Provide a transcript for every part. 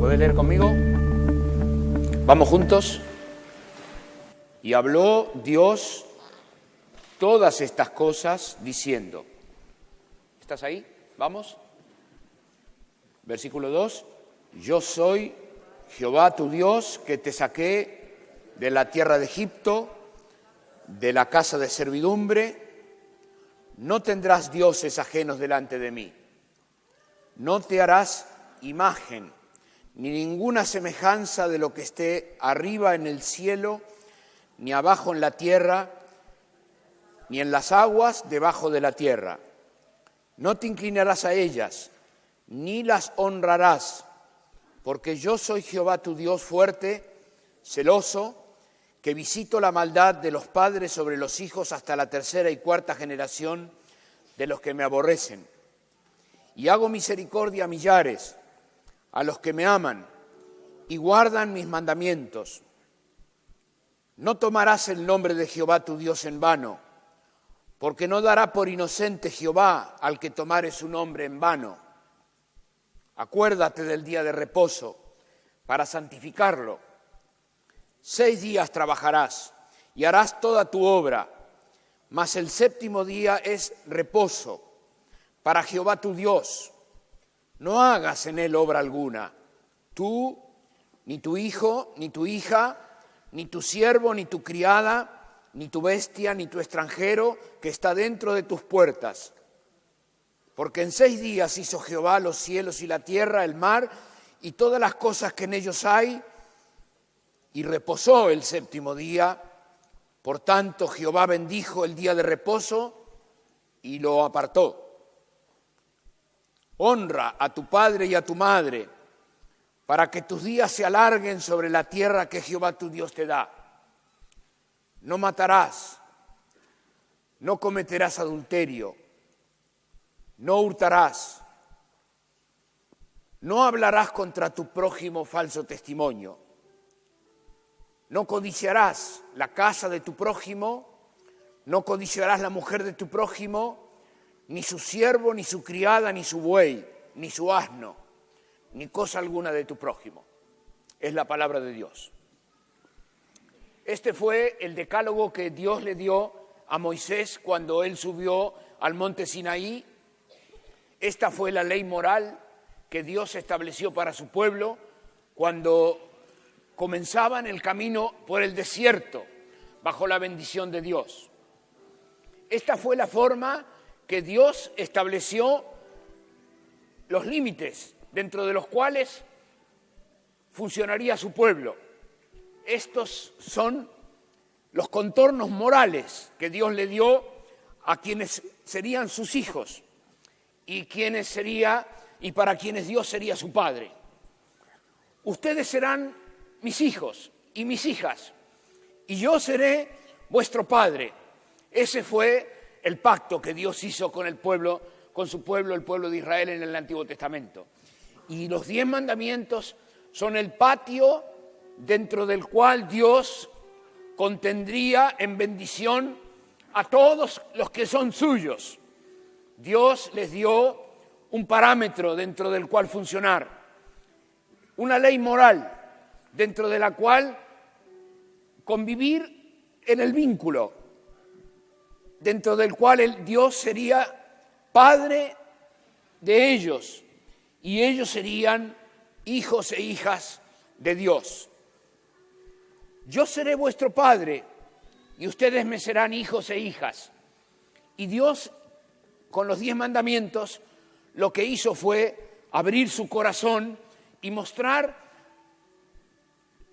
¿Puede leer conmigo? Vamos juntos. Y habló Dios todas estas cosas diciendo. ¿Estás ahí? ¿Vamos? Versículo 2. Yo soy Jehová tu Dios, que te saqué de la tierra de Egipto, de la casa de servidumbre. No tendrás dioses ajenos delante de mí. No te harás imagen, ni ninguna semejanza de lo que esté arriba en el cielo, ni abajo en la tierra, ni en las aguas debajo de la tierra. No te inclinarás a ellas, ni las honrarás, porque yo soy Jehová tu Dios fuerte, celoso, que visito la maldad de los padres sobre los hijos hasta la tercera y cuarta generación de los que me aborrecen. Y hago misericordia a millares, a los que me aman y guardan mis mandamientos. No tomarás el nombre de Jehová tu Dios en vano, porque no dará por inocente Jehová al que tomare su nombre en vano. Acuérdate del día de reposo para santificarlo. 6 días trabajarás y harás toda tu obra, mas el séptimo día es reposo para Jehová tu Dios. No hagas en él obra alguna, tú, ni tu hijo, ni tu hija, ni tu siervo, ni tu criada, ni tu bestia, ni tu extranjero que está dentro de tus puertas. Porque en 6 días hizo Jehová los cielos y la tierra, el mar y todas las cosas que en ellos hay, y reposó el séptimo día. Por tanto, Jehová bendijo el día de reposo y lo apartó. Honra a tu padre y a tu madre, para que tus días se alarguen sobre la tierra que Jehová tu Dios te da. No matarás, no cometerás adulterio, no hurtarás, no hablarás contra tu prójimo falso testimonio, no codiciarás la casa de tu prójimo, no codiciarás la mujer de tu prójimo, ni su siervo, ni su criada, ni su buey, ni su asno, ni cosa alguna de tu prójimo. Es la palabra de Dios. Este fue el decálogo que Dios le dio a Moisés cuando él subió al monte Sinaí. Esta fue la ley moral que Dios estableció para su pueblo cuando comenzaban el camino por el desierto bajo la bendición de Dios. Esta fue la forma que Dios estableció los límites dentro de los cuales funcionaría su pueblo. Estos son los contornos morales que Dios le dio a quienes serían sus hijos y para quienes Dios sería su padre. Ustedes serán mis hijos y mis hijas, y yo seré vuestro padre. Ese fue el pacto que Dios hizo con el pueblo, con su pueblo, el pueblo de Israel en el Antiguo Testamento. Y los 10 mandamientos son el patio dentro del cual Dios contendría en bendición a todos los que son suyos. Dios les dio un parámetro dentro del cual funcionar, una ley moral dentro de la cual convivir en el vínculo, dentro del cual Dios sería padre de ellos y ellos serían hijos e hijas de Dios. Yo seré vuestro padre y ustedes me serán hijos e hijas. Y Dios, con los 10 mandamientos, lo que hizo fue abrir su corazón y mostrar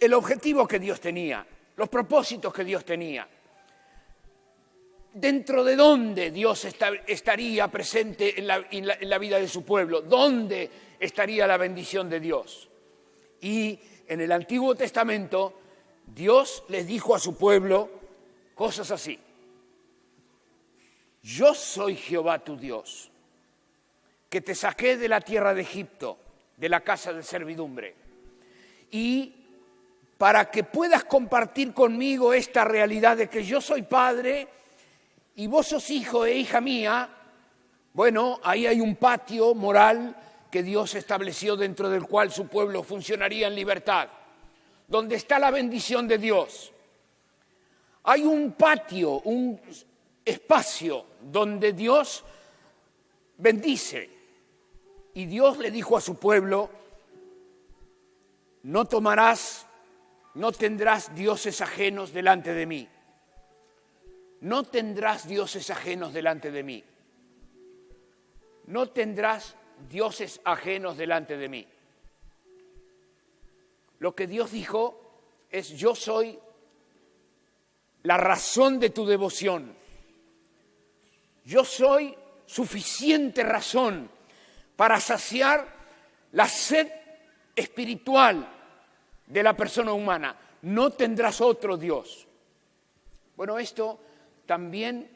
el objetivo que Dios tenía, los propósitos que Dios tenía. ¿Dentro de dónde Dios estaría presente en la vida de su pueblo? ¿Dónde estaría la bendición de Dios? Y en el Antiguo Testamento, Dios les dijo a su pueblo cosas así. Yo soy Jehová tu Dios, que te saqué de la tierra de Egipto, de la casa de servidumbre. Y para que puedas compartir conmigo esta realidad de que yo soy padre y vos sos hijo e hija mía, bueno, ahí hay un patio moral que Dios estableció dentro del cual su pueblo funcionaría en libertad, donde está la bendición de Dios. Hay un patio, un espacio donde Dios bendice. Y Dios le dijo a su pueblo: no tendrás dioses ajenos delante de mí. No tendrás dioses ajenos delante de mí. No tendrás dioses ajenos delante de mí. Lo que Dios dijo es: yo soy la razón de tu devoción. Yo soy suficiente razón para saciar la sed espiritual de la persona humana. No tendrás otro Dios. Bueno, esto también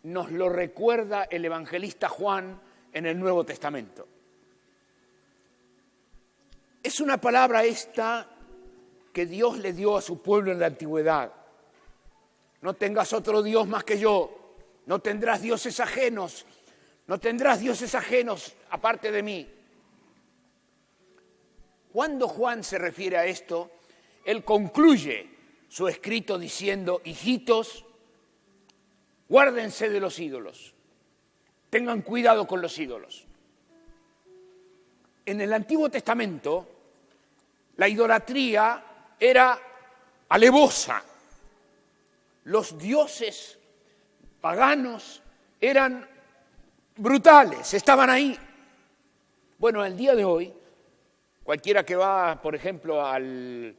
nos lo recuerda el evangelista Juan en el Nuevo Testamento. Es una palabra esta que Dios le dio a su pueblo en la antigüedad. No tengas otro Dios más que yo. No tendrás dioses ajenos. No tendrás dioses ajenos aparte de mí. Cuando Juan se refiere a esto, él concluye su escrito diciendo: hijitos, guárdense de los ídolos. Tengan cuidado con los ídolos. En el Antiguo Testamento, la idolatría era alevosa. Los dioses paganos eran brutales, estaban ahí. Bueno, el día de hoy, cualquiera que va, por ejemplo, al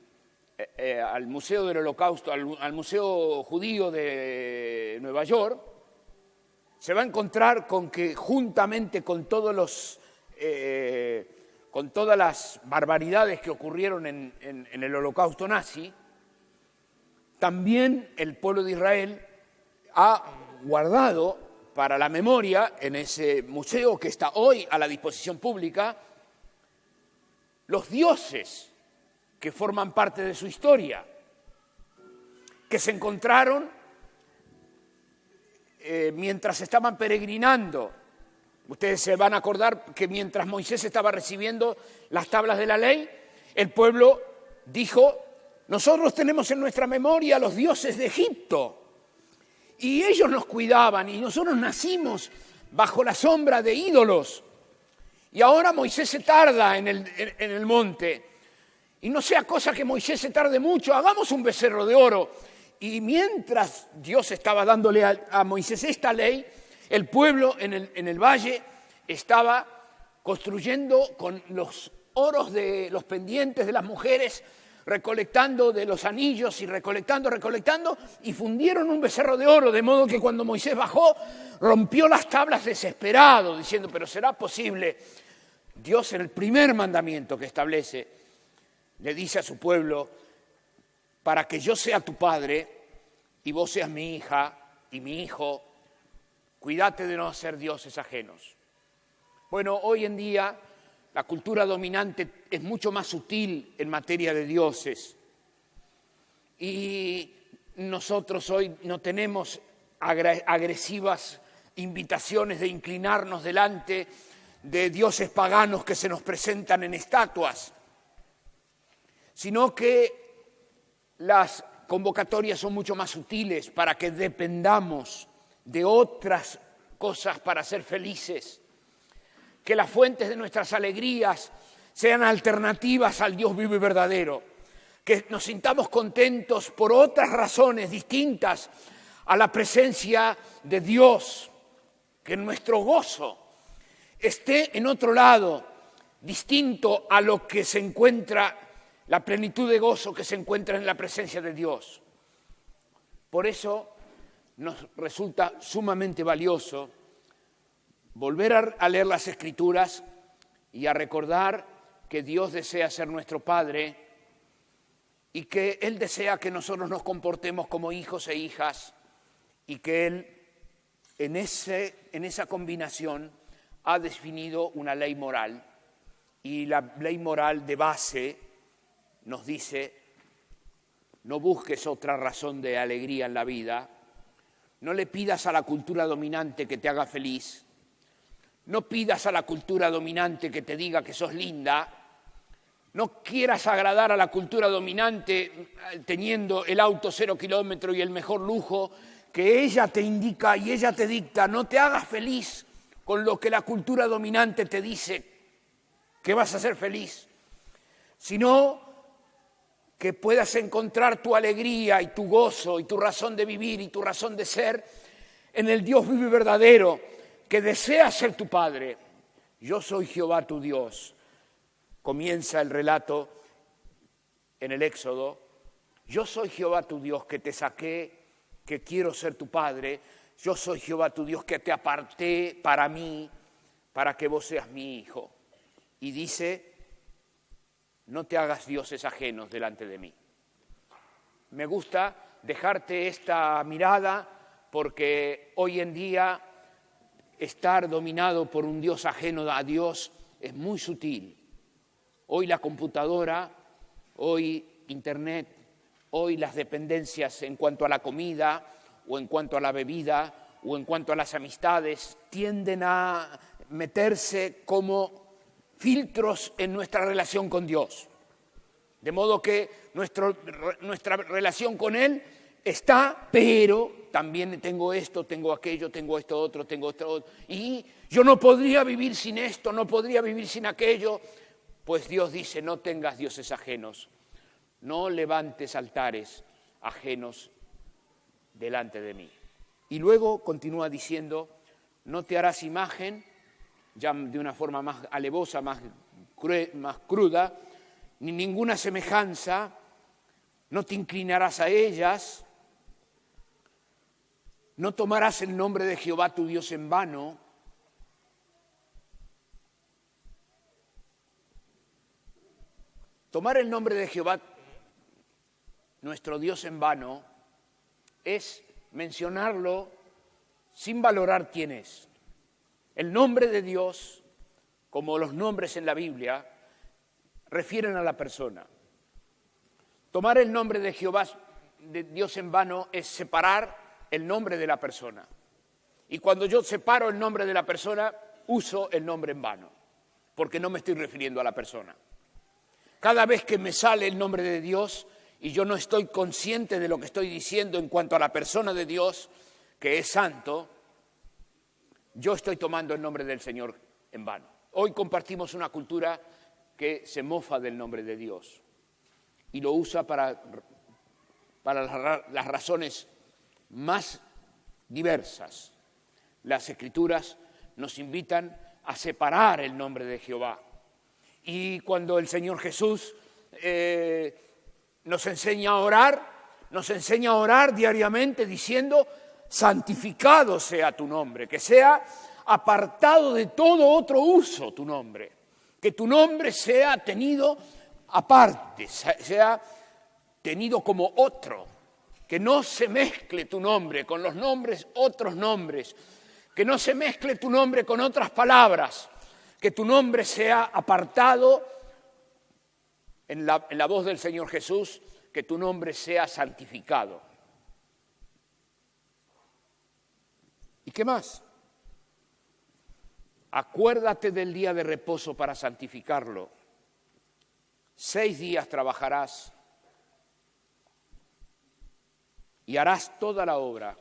Museo del Holocausto, al Museo Judío de Nueva York, se va a encontrar con que juntamente con todas las barbaridades que ocurrieron en el Holocausto nazi, también el pueblo de Israel ha guardado para la memoria, en ese museo que está hoy a la disposición pública, los dioses que forman parte de su historia, que se encontraron mientras estaban peregrinando. Ustedes se van a acordar que mientras Moisés estaba recibiendo las tablas de la ley, el pueblo dijo: nosotros tenemos en nuestra memoria los dioses de Egipto, y ellos nos cuidaban, y nosotros nacimos bajo la sombra de ídolos. Y ahora Moisés se tarda en el monte, y no sea cosa que Moisés se tarde mucho, hagamos un becerro de oro. Y mientras Dios estaba dándole a Moisés esta ley, el pueblo en el valle estaba construyendo con los oros de los pendientes de las mujeres, recolectando de los anillos y recolectando, y fundieron un becerro de oro, de modo que cuando Moisés bajó, rompió las tablas desesperado, diciendo: pero ¿será posible? Dios, en el primer mandamiento que establece, le dice a su pueblo: para que yo sea tu padre y vos seas mi hija y mi hijo, cuídate de no hacer dioses ajenos. Bueno, hoy en día la cultura dominante es mucho más sutil en materia de dioses. Y nosotros hoy no tenemos agresivas invitaciones de inclinarnos delante de dioses paganos que se nos presentan en estatuas, sino que las convocatorias son mucho más sutiles para que dependamos de otras cosas para ser felices, que las fuentes de nuestras alegrías sean alternativas al Dios vivo y verdadero, que nos sintamos contentos por otras razones distintas a la presencia de Dios, que nuestro gozo esté en otro lado, distinto a lo que se encuentra, la plenitud de gozo que se encuentra en la presencia de Dios. Por eso nos resulta sumamente valioso volver a leer las Escrituras y a recordar que Dios desea ser nuestro Padre y que Él desea que nosotros nos comportemos como hijos e hijas, y que Él en esa combinación ha definido una ley moral, y la ley moral de base nos dice: no busques otra razón de alegría en la vida, no le pidas a la cultura dominante que te haga feliz, No pidas a la cultura dominante que te diga que sos linda. No quieras agradar a la cultura dominante teniendo el auto 0 kilómetros y el mejor lujo que ella te indica y ella te dicta. No te hagas feliz con lo que la cultura dominante te dice que vas a ser feliz, sino que puedas encontrar tu alegría y tu gozo y tu razón de vivir y tu razón de ser en el Dios vivo y verdadero que desea ser tu Padre. Yo soy Jehová tu Dios. Comienza el relato en el Éxodo. Yo soy Jehová tu Dios que te saqué, que quiero ser tu Padre. Yo soy Jehová tu Dios que te aparté para mí, para que vos seas mi hijo. Y dice, no te hagas dioses ajenos delante de mí. Me gusta dejarte esta mirada porque hoy en día estar dominado por un Dios ajeno a Dios es muy sutil. Hoy la computadora, hoy Internet, hoy las dependencias en cuanto a la comida o en cuanto a la bebida o en cuanto a las amistades tienden a meterse como filtros en nuestra relación con Dios. De modo que nuestra relación con Él está, pero también tengo esto, tengo aquello, tengo esto otro, tengo esto otro. Y yo no podría vivir sin esto, no podría vivir sin aquello. Pues Dios dice, no tengas dioses ajenos, no levantes altares ajenos delante de mí. Y luego continúa diciendo, no te harás imagen, ya de una forma más alevosa, más cruda, ni ninguna semejanza, no te inclinarás a ellas, no tomarás el nombre de Jehová tu Dios en vano. Tomar el nombre de Jehová, nuestro Dios en vano, es mencionarlo sin valorar quién es. El nombre de Dios, como los nombres en la Biblia, refieren a la persona. Tomar el nombre de Jehová, de Dios en vano, es separar el nombre de la persona. Y cuando yo separo el nombre de la persona, uso el nombre en vano, porque no me estoy refiriendo a la persona. Cada vez que me sale el nombre de Dios y yo no estoy consciente de lo que estoy diciendo en cuanto a la persona de Dios, que es santo, yo estoy tomando el nombre del Señor en vano. Hoy compartimos una cultura que se mofa del nombre de Dios y lo usa para las razones más diversas. Las Escrituras nos invitan a separar el nombre de Jehová. Y cuando el Señor Jesús nos enseña a orar diariamente diciendo, santificado sea tu nombre, que sea apartado de todo otro uso tu nombre, que tu nombre sea tenido aparte, sea tenido como otro, que no se mezcle tu nombre con los nombres, otros nombres, que no se mezcle tu nombre con otras palabras, que tu nombre sea apartado en la voz del Señor Jesús, que tu nombre sea santificado. ¿Y qué más? Acuérdate del día de reposo para santificarlo. 6 días trabajarás y harás toda la obra,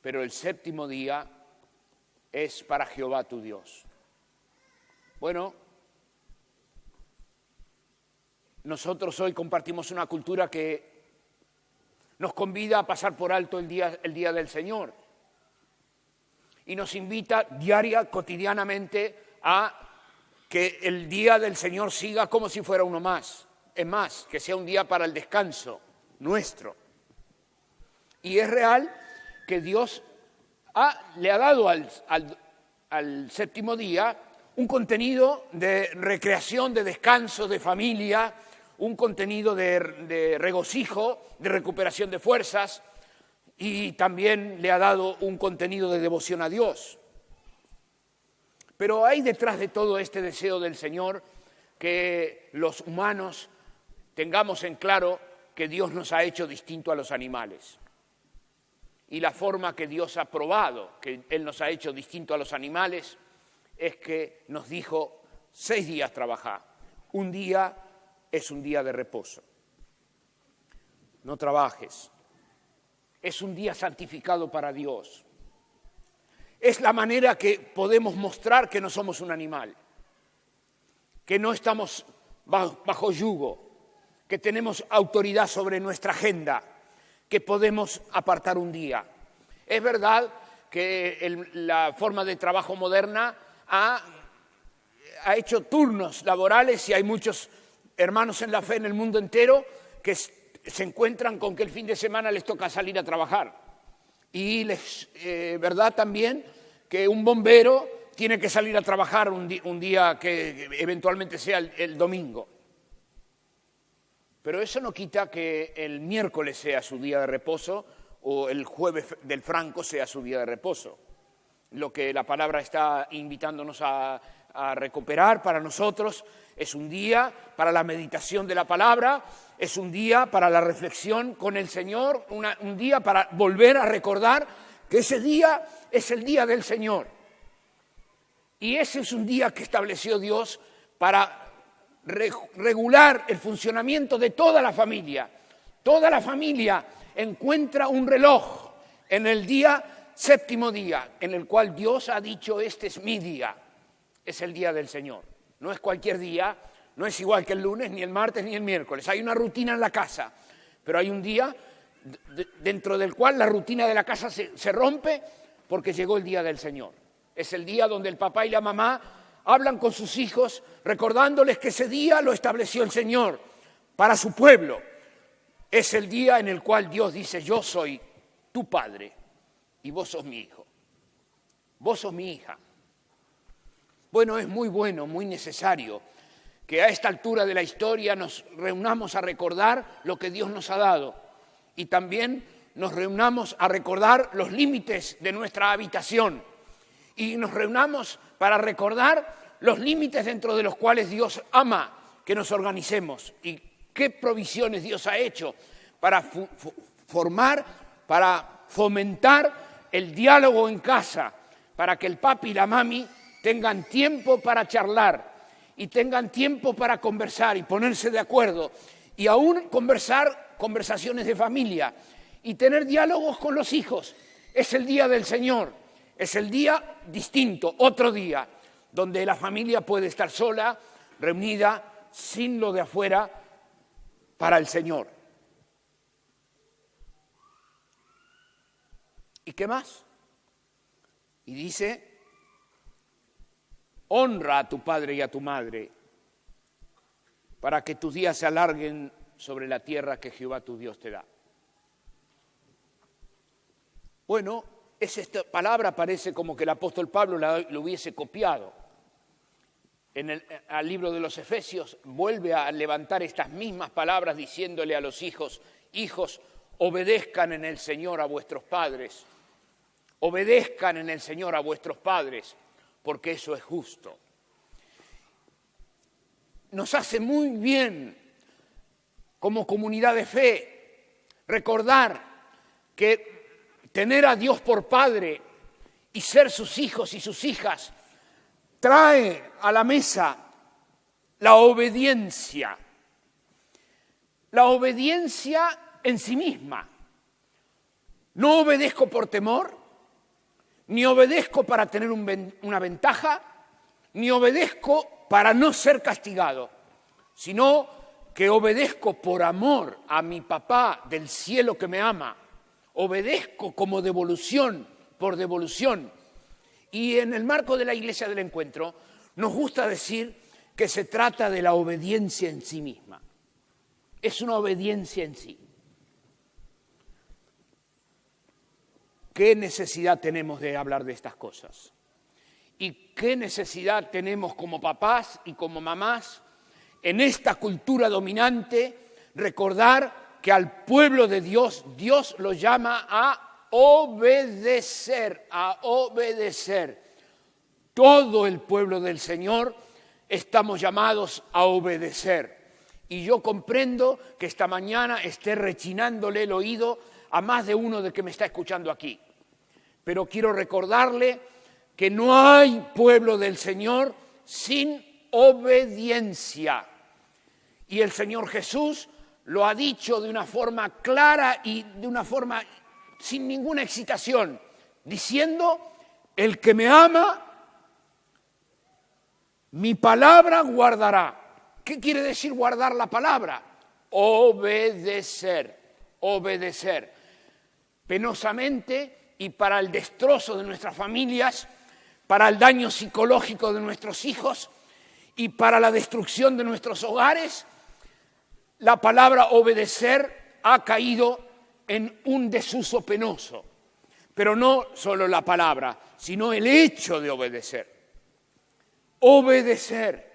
pero el 7º día es para Jehová tu Dios. Bueno, nosotros hoy compartimos una cultura que nos convida a pasar por alto el día del Señor y nos invita cotidianamente a que el día del Señor siga como si fuera uno más. Es más, que sea un día para el descanso nuestro. Y es real que Dios le ha dado al 7º día un contenido de recreación, de descanso, de familia, un contenido de regocijo, de recuperación de fuerzas, y también le ha dado un contenido de devoción a Dios. Pero hay detrás de todo este deseo del Señor que los humanos tengamos en claro que Dios nos ha hecho distinto a los animales. Y la forma que Dios ha probado que Él nos ha hecho distinto a los animales es que nos dijo 6 días trabajar. Un día es un día de reposo. No trabajes. Es un día santificado para Dios. Es la manera que podemos mostrar que no somos un animal, que no estamos bajo yugo, que tenemos autoridad sobre nuestra agenda, que podemos apartar un día. Es verdad que la forma de trabajo moderna ha hecho turnos laborales y hay muchos hermanos en la fe en el mundo entero que se encuentran con que el fin de semana les toca salir a trabajar. Y verdad también que un bombero tiene que salir a trabajar un día que eventualmente sea el domingo. Pero eso no quita que el miércoles sea su día de reposo o el jueves del Franco sea su día de reposo. Lo que la palabra está invitándonos a recuperar para nosotros es un día para la meditación de la palabra, es un día para la reflexión con el Señor, un día para volver a recordar que ese día es el día del Señor. Y ese es un día que estableció Dios para regular el funcionamiento de toda la familia. Toda la familia encuentra un reloj en el día, 7º día, en el cual Dios ha dicho, este es mi día, es el día del Señor. No es cualquier día, no es igual que el lunes, ni el martes, ni el miércoles. Hay una rutina en la casa, pero hay un día dentro del cual la rutina de la casa se rompe porque llegó el día del Señor. Es el día donde el papá y la mamá hablan con sus hijos recordándoles que ese día lo estableció el Señor para su pueblo. Es el día en el cual Dios dice, yo soy tu padre y vos sos mi hijo. Vos sos mi hija. Bueno, es muy bueno, muy necesario que a esta altura de la historia nos reunamos a recordar lo que Dios nos ha dado y también nos reunamos a recordar los límites de nuestra habitación y nos reunamos para recordar los límites dentro de los cuales Dios ama que nos organicemos y qué provisiones Dios ha hecho para formar, para fomentar el diálogo en casa, para que el papi y la mami tengan tiempo para charlar y tengan tiempo para conversar y ponerse de acuerdo y aún conversar conversaciones de familia y tener diálogos con los hijos. Es el día del Señor, es el día distinto, otro día, donde la familia puede estar sola, reunida, sin lo de afuera, para el Señor. ¿Y qué más? Y dice, honra a tu padre y a tu madre, para que tus días se alarguen sobre la tierra que Jehová tu Dios te da. Bueno, esta palabra parece como que el apóstol Pablo lo hubiese copiado. Al libro de los Efesios vuelve a levantar estas mismas palabras diciéndole a los hijos, hijos, obedezcan en el Señor a vuestros padres, obedezcan en el Señor a vuestros padres, porque eso es justo. Nos hace muy bien como comunidad de fe recordar que tener a Dios por Padre y ser sus hijos y sus hijas trae a la mesa la obediencia en sí misma. No obedezco por temor, ni obedezco para tener una ventaja, ni obedezco para no ser castigado, sino que obedezco por amor a mi papá del cielo que me ama. Obedezco como devolución, por devolución. Y en el marco de la Iglesia del Encuentro nos gusta decir que se trata de la obediencia en sí misma. Es una obediencia en sí. ¿Qué necesidad tenemos de hablar de estas cosas? ¿Y qué necesidad tenemos como papás y como mamás en esta cultura dominante recordar que al pueblo de Dios, Dios lo llama a obedecer, a obedecer. Todo el pueblo del Señor estamos llamados a obedecer. Y yo comprendo que esta mañana esté rechinándole el oído a más de uno de que me está escuchando aquí. Pero quiero recordarle que no hay pueblo del Señor sin obediencia. Y el Señor Jesús lo ha dicho de una forma clara y de una forma sin ninguna excitación, diciendo: el que me ama, mi palabra guardará. ¿Qué quiere decir guardar la palabra? Obedecer, obedecer. Penosamente, y para el destrozo de nuestras familias, para el daño psicológico de nuestros hijos y para la destrucción de nuestros hogares, la palabra obedecer ha caído en un desuso penoso. Pero no solo la palabra, sino el hecho de obedecer. Obedecer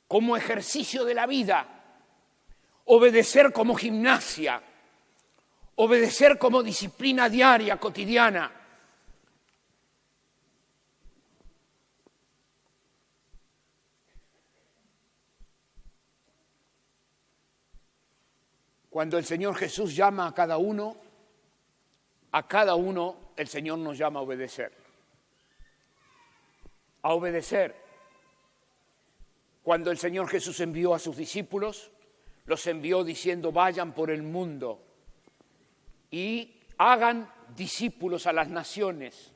como ejercicio de la vida, obedecer como gimnasia, obedecer como disciplina diaria, cotidiana. Cuando el Señor Jesús llama a cada uno el Señor nos llama a obedecer. A obedecer. Cuando el Señor Jesús envió a sus discípulos, los envió diciendo: vayan por el mundo y hagan discípulos a las naciones,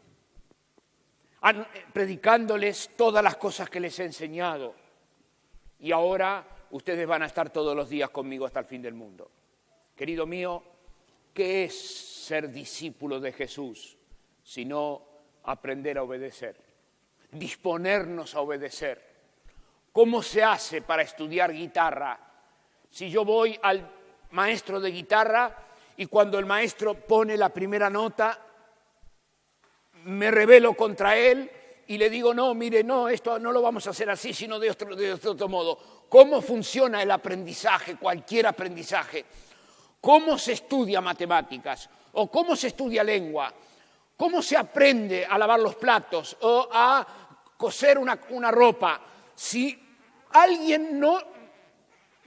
predicándoles todas las cosas que les he enseñado. Y ahora ustedes van a estar todos los días conmigo hasta el fin del mundo. Querido mío, ¿qué es ser discípulo de Jesús? Sino aprender a obedecer, disponernos a obedecer. ¿Cómo se hace para estudiar guitarra? Si yo voy al maestro de guitarra y cuando el maestro pone la primera nota, me rebelo contra él y le digo: no, mire, no, esto no lo vamos a hacer así, sino de otro modo. ¿Cómo funciona el aprendizaje, cualquier aprendizaje? ¿Cómo se estudia matemáticas? ¿O cómo se estudia lengua? ¿Cómo se aprende a lavar los platos o a coser una ropa? Si alguien no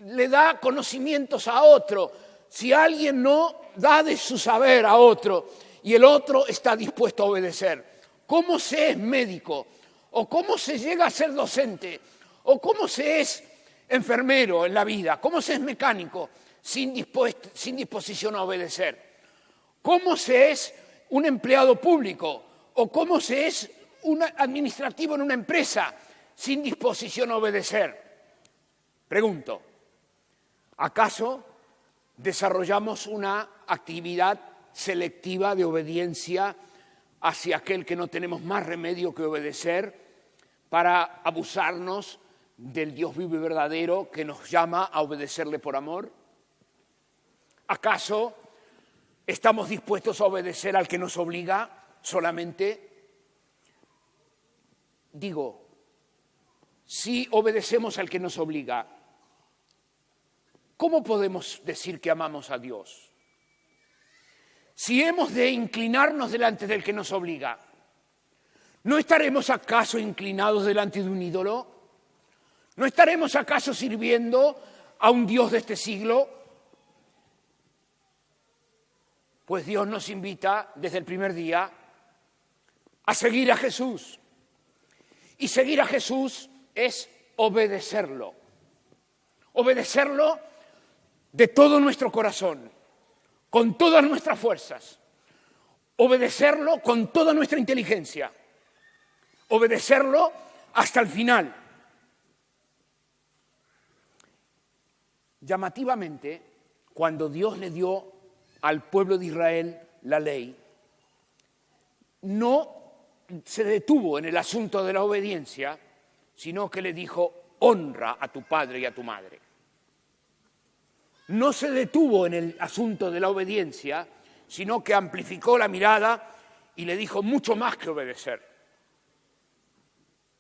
le da conocimientos a otro, si alguien no da de su saber a otro y el otro está dispuesto a obedecer. ¿Cómo se es médico? ¿O cómo se llega a ser docente? ¿O cómo se es enfermero en la vida? ¿Cómo se es mecánico sin disposición a obedecer? ¿Cómo se es un empleado público? ¿O cómo se es un administrativo en una empresa sin disposición a obedecer? Pregunto, ¿acaso desarrollamos una actividad selectiva de obediencia hacia aquel que no tenemos más remedio que obedecer para abusarnos del Dios vivo y verdadero que nos llama a obedecerle por amor? ¿Acaso estamos dispuestos a obedecer al que nos obliga solamente? Digo, si obedecemos al que nos obliga, ¿cómo podemos decir que amamos a Dios? Si hemos de inclinarnos delante del que nos obliga, ¿no estaremos acaso inclinados delante de un ídolo? ¿No estaremos acaso sirviendo a un Dios de este siglo? Pues Dios nos invita desde el primer día a seguir a Jesús. Y seguir a Jesús es obedecerlo. Obedecerlo de todo nuestro corazón, con todas nuestras fuerzas. Obedecerlo con toda nuestra inteligencia. Obedecerlo hasta el final. Llamativamente, cuando Dios le dio al pueblo de Israel la ley, no se detuvo en el asunto de la obediencia, sino que le dijo: honra a tu padre y a tu madre. No se detuvo en el asunto de la obediencia, sino que amplificó la mirada y le dijo mucho más que obedecer.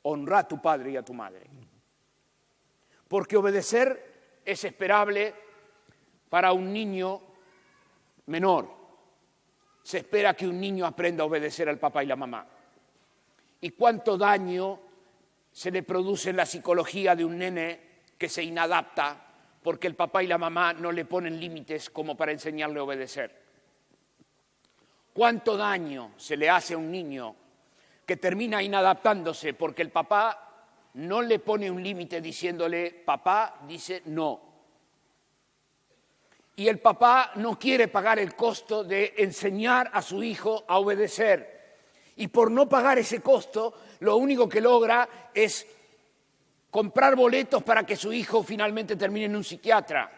Honra a tu padre y a tu madre. Porque obedecer es esperable para un niño menor. Se espera que un niño aprenda a obedecer al papá y la mamá. ¿Y cuánto daño se le produce en la psicología de un nene que se inadapta porque el papá y la mamá no le ponen límites como para enseñarle a obedecer? ¿Cuánto daño se le hace a un niño que termina inadaptándose porque el papá no le pone un límite diciéndole, papá dice no. Y el papá no quiere pagar el costo de enseñar a su hijo a obedecer. Y por no pagar ese costo, lo único que logra es comprar boletos para que su hijo finalmente termine en un psiquiatra.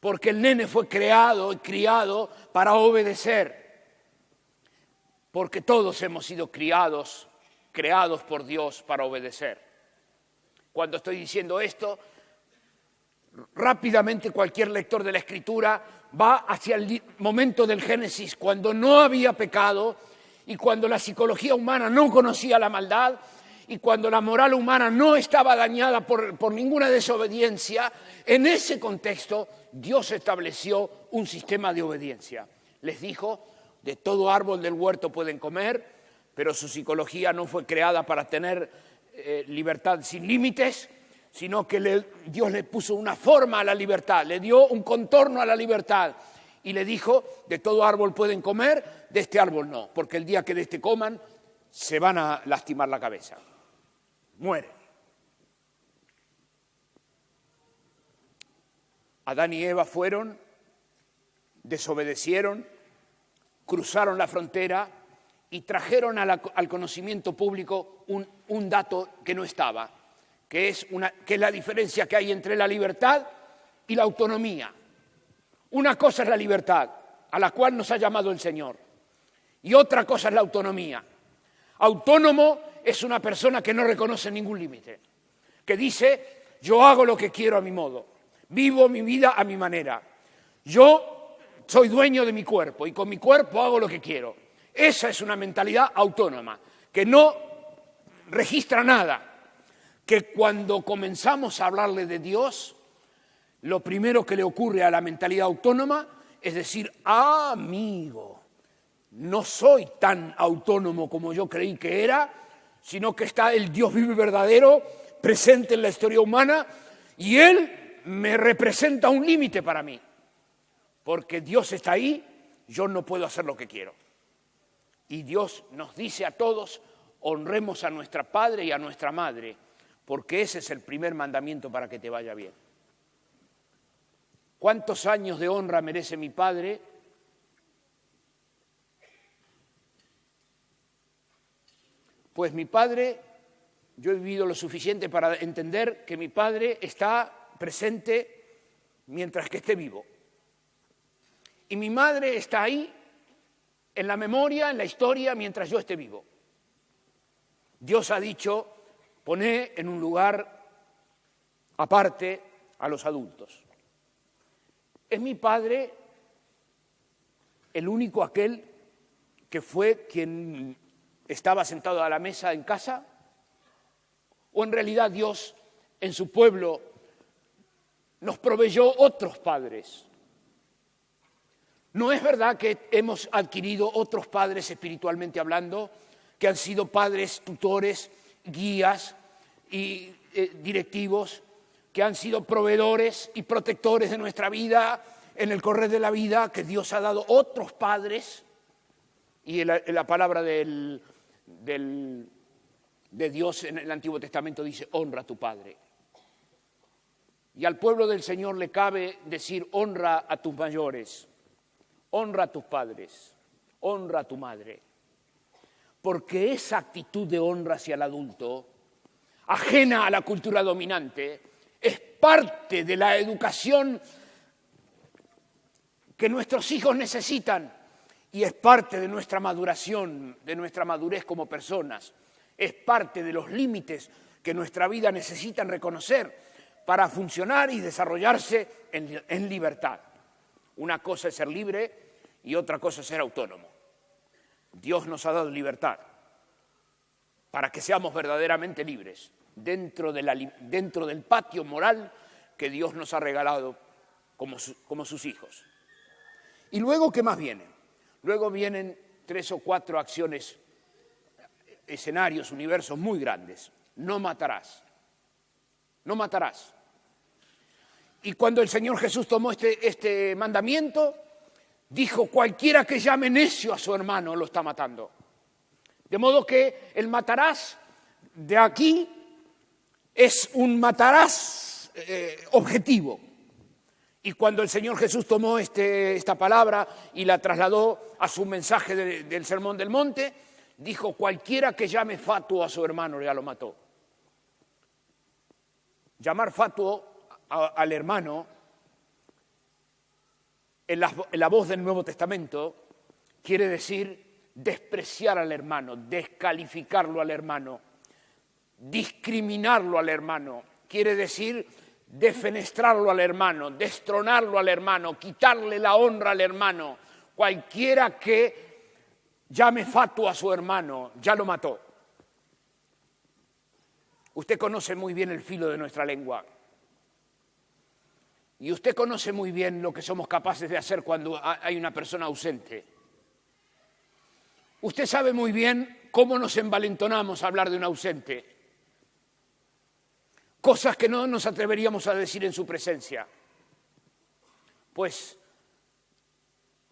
Porque el nene fue creado y criado para obedecer. Porque todos hemos sido creados por Dios para obedecer. Cuando estoy diciendo esto, rápidamente cualquier lector de la Escritura va hacia el momento del Génesis, cuando no había pecado y cuando la psicología humana no conocía la maldad y cuando la moral humana no estaba dañada por ninguna desobediencia. En ese contexto, Dios estableció un sistema de obediencia. Les dijo, de todo árbol del huerto pueden comer, pero su psicología no fue creada para tener libertad sin límites, sino que Dios le puso una forma a la libertad, le dio un contorno a la libertad y le dijo, de todo árbol pueden comer, de este árbol no, porque el día que de este coman se van a lastimar la cabeza, mueren. Adán y Eva fueron, desobedecieron, cruzaron la frontera y trajeron al conocimiento público un dato que no estaba, que es la diferencia que hay entre la libertad y la autonomía. Una cosa es la libertad, a la cual nos ha llamado el Señor, y otra cosa es la autonomía. Autónomo es una persona que no reconoce ningún límite, que dice, yo hago lo que quiero a mi modo, vivo mi vida a mi manera, yo soy dueño de mi cuerpo y con mi cuerpo hago lo que quiero. Esa es una mentalidad autónoma, que no registra nada, que cuando comenzamos a hablarle de Dios, lo primero que le ocurre a la mentalidad autónoma es decir, amigo, no soy tan autónomo como yo creí que era, sino que está el Dios vivo y verdadero presente en la historia humana y Él me representa un límite para mí. Porque Dios está ahí, yo no puedo hacer lo que quiero. Y Dios nos dice a todos, honremos a nuestra padre y a nuestra madre, porque ese es el primer mandamiento para que te vaya bien. ¿Cuántos años de honra merece mi padre? Pues mi padre, yo he vivido lo suficiente para entender que mi padre está presente mientras que esté vivo. Y mi madre está ahí, en la memoria, en la historia, mientras yo esté vivo. Dios ha dicho, poné en un lugar aparte a los adultos. ¿Es mi padre el único aquel que fue quien estaba sentado a la mesa en casa? ¿O en realidad Dios, en su pueblo, nos proveyó otros padres? ¿No es verdad que hemos adquirido otros padres espiritualmente hablando, que han sido padres, tutores, guías y directivos, que han sido proveedores y protectores de nuestra vida en el correr de la vida, que Dios ha dado otros padres? Y la palabra de Dios en el Antiguo Testamento dice, honra a tu padre. Y al pueblo del Señor le cabe decir, honra a tus mayores. Honra a tus padres, honra a tu madre, porque esa actitud de honra hacia el adulto, ajena a la cultura dominante, es parte de la educación que nuestros hijos necesitan y es parte de nuestra maduración, de nuestra madurez como personas, es parte de los límites que nuestra vida necesita reconocer para funcionar y desarrollarse en libertad. Una cosa es ser libre y otra cosa es ser autónomo. Dios nos ha dado libertad para que seamos verdaderamente libres dentro del patio moral que Dios nos ha regalado como sus hijos. Y luego, ¿qué más viene? Luego vienen 3 o 4 acciones, escenarios, universos muy grandes. No matarás. No matarás. Y cuando el Señor Jesús tomó este mandamiento, dijo, cualquiera que llame necio a su hermano lo está matando. De modo que el matarás de aquí es un matarás objetivo. Y cuando el Señor Jesús tomó esta palabra y la trasladó a su mensaje del Sermón del Monte, dijo: cualquiera que llame fatuo a su hermano ya lo mató. Llamar fatuo al hermano, en la voz del Nuevo Testamento, quiere decir despreciar al hermano, descalificarlo al hermano, discriminarlo al hermano. Quiere decir defenestrarlo al hermano, destronarlo al hermano, quitarle la honra al hermano. Cualquiera que llame fatuo a su hermano ya lo mató. Usted conoce muy bien el filo de nuestra lengua. Y usted conoce muy bien lo que somos capaces de hacer cuando hay una persona ausente. Usted sabe muy bien cómo nos envalentonamos a hablar de un ausente. Cosas que no nos atreveríamos a decir en su presencia. Pues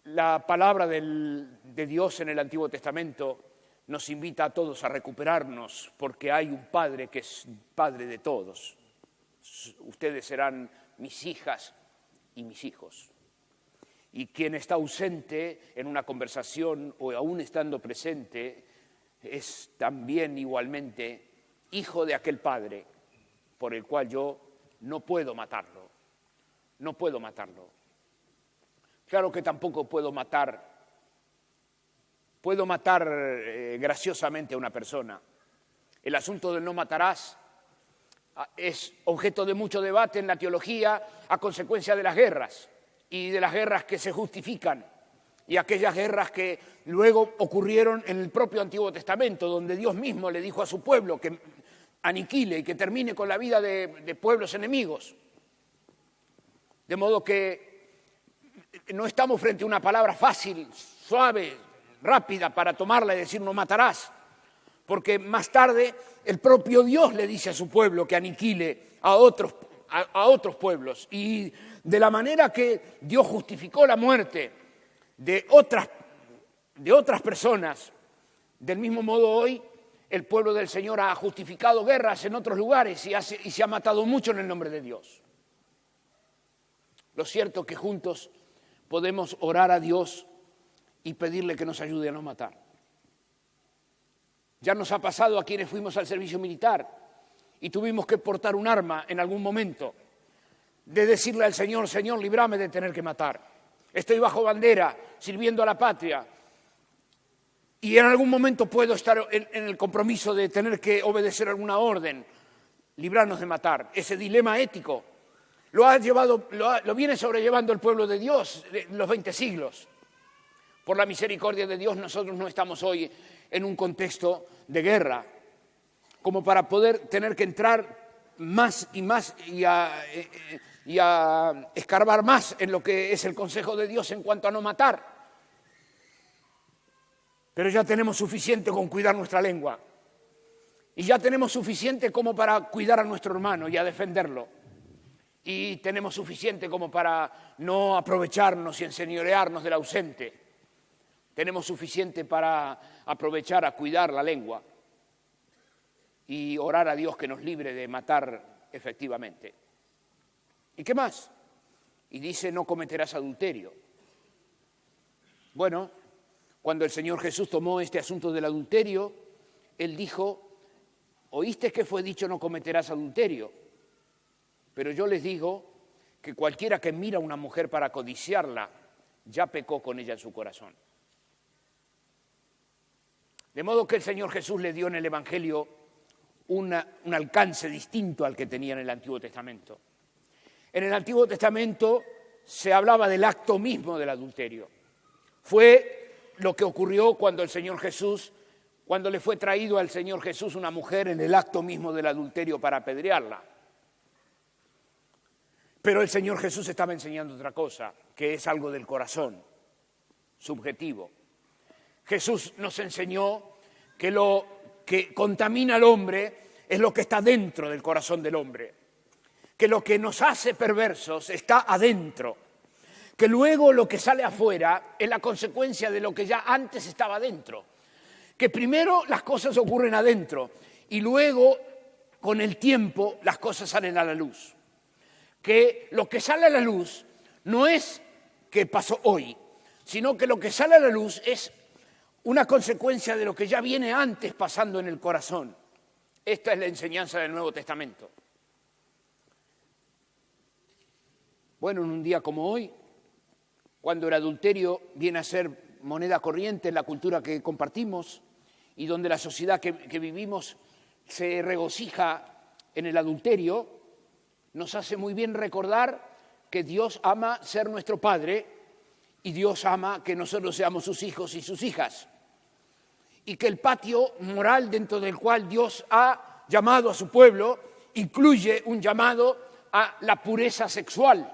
la palabra de Dios en el Antiguo Testamento nos invita a todos a recuperarnos, porque hay un Padre que es Padre de todos. Ustedes serán mis hijas y mis hijos. Y quien está ausente en una conversación o aún estando presente es también igualmente hijo de aquel Padre por el cual yo no puedo matarlo. No puedo matarlo. Claro que tampoco puedo matar. Puedo matar graciosamente a una persona. El asunto del no matarás es objeto de mucho debate en la teología a consecuencia de las guerras y de las guerras que se justifican y aquellas guerras que luego ocurrieron en el propio Antiguo Testamento, donde Dios mismo le dijo a su pueblo que aniquile y que termine con la vida de pueblos enemigos. De modo que no estamos frente a una palabra fácil, suave, rápida para tomarla y decir no matarás, porque más tarde el propio Dios le dice a su pueblo que aniquile a otros pueblos. Y de la manera que Dios justificó la muerte de otras personas, del mismo modo hoy el pueblo del Señor ha justificado guerras en otros lugares y se ha matado mucho en el nombre de Dios. Lo cierto es que juntos podemos orar a Dios y pedirle que nos ayude a no matar. Ya nos ha pasado a quienes fuimos al servicio militar y tuvimos que portar un arma en algún momento, de decirle al Señor: Señor, líbrame de tener que matar. Estoy bajo bandera, sirviendo a la patria, y en algún momento puedo estar en el compromiso de tener que obedecer alguna orden. Líbranos de matar. Ese dilema ético lo viene sobrellevando el pueblo de Dios en los 20 siglos. Por la misericordia de Dios, nosotros no estamos hoy en un contexto de guerra, como para poder tener que entrar más y más y a escarbar más en lo que es el consejo de Dios en cuanto a no matar. Pero ya tenemos suficiente con cuidar nuestra lengua. Y ya tenemos suficiente como para cuidar a nuestro hermano y a defenderlo. Y tenemos suficiente como para no aprovecharnos y enseñorearnos del ausente. Tenemos suficiente para aprovechar a cuidar la lengua y orar a Dios que nos libre de matar efectivamente. ¿Y qué más? Y dice: no cometerás adulterio. Bueno, cuando el Señor Jesús tomó este asunto del adulterio, Él dijo: oíste que fue dicho no cometerás adulterio, pero yo les digo que cualquiera que mira a una mujer para codiciarla, ya pecó con ella en su corazón. De modo que el Señor Jesús le dio en el Evangelio un alcance distinto al que tenía en el Antiguo Testamento. En el Antiguo Testamento se hablaba del acto mismo del adulterio. Fue lo que ocurrió cuando cuando le fue traído al Señor Jesús una mujer en el acto mismo del adulterio para apedrearla. Pero el Señor Jesús estaba enseñando otra cosa, que es algo del corazón, subjetivo. Jesús nos enseñó que lo que contamina al hombre es lo que está dentro del corazón del hombre, que lo que nos hace perversos está adentro, que luego lo que sale afuera es la consecuencia de lo que ya antes estaba dentro, que primero las cosas ocurren adentro y luego, con el tiempo, las cosas salen a la luz. Que lo que sale a la luz no es que pasó hoy, sino que lo que sale a la luz es una consecuencia de lo que ya viene antes pasando en el corazón. Esta es la enseñanza del Nuevo Testamento. Bueno, en un día como hoy, cuando el adulterio viene a ser moneda corriente en la cultura que compartimos y donde la sociedad que vivimos se regocija en el adulterio, nos hace muy bien recordar que Dios ama ser nuestro Padre y Dios ama que nosotros seamos sus hijos y sus hijas. Y que el patio moral dentro del cual Dios ha llamado a su pueblo incluye un llamado a la pureza sexual.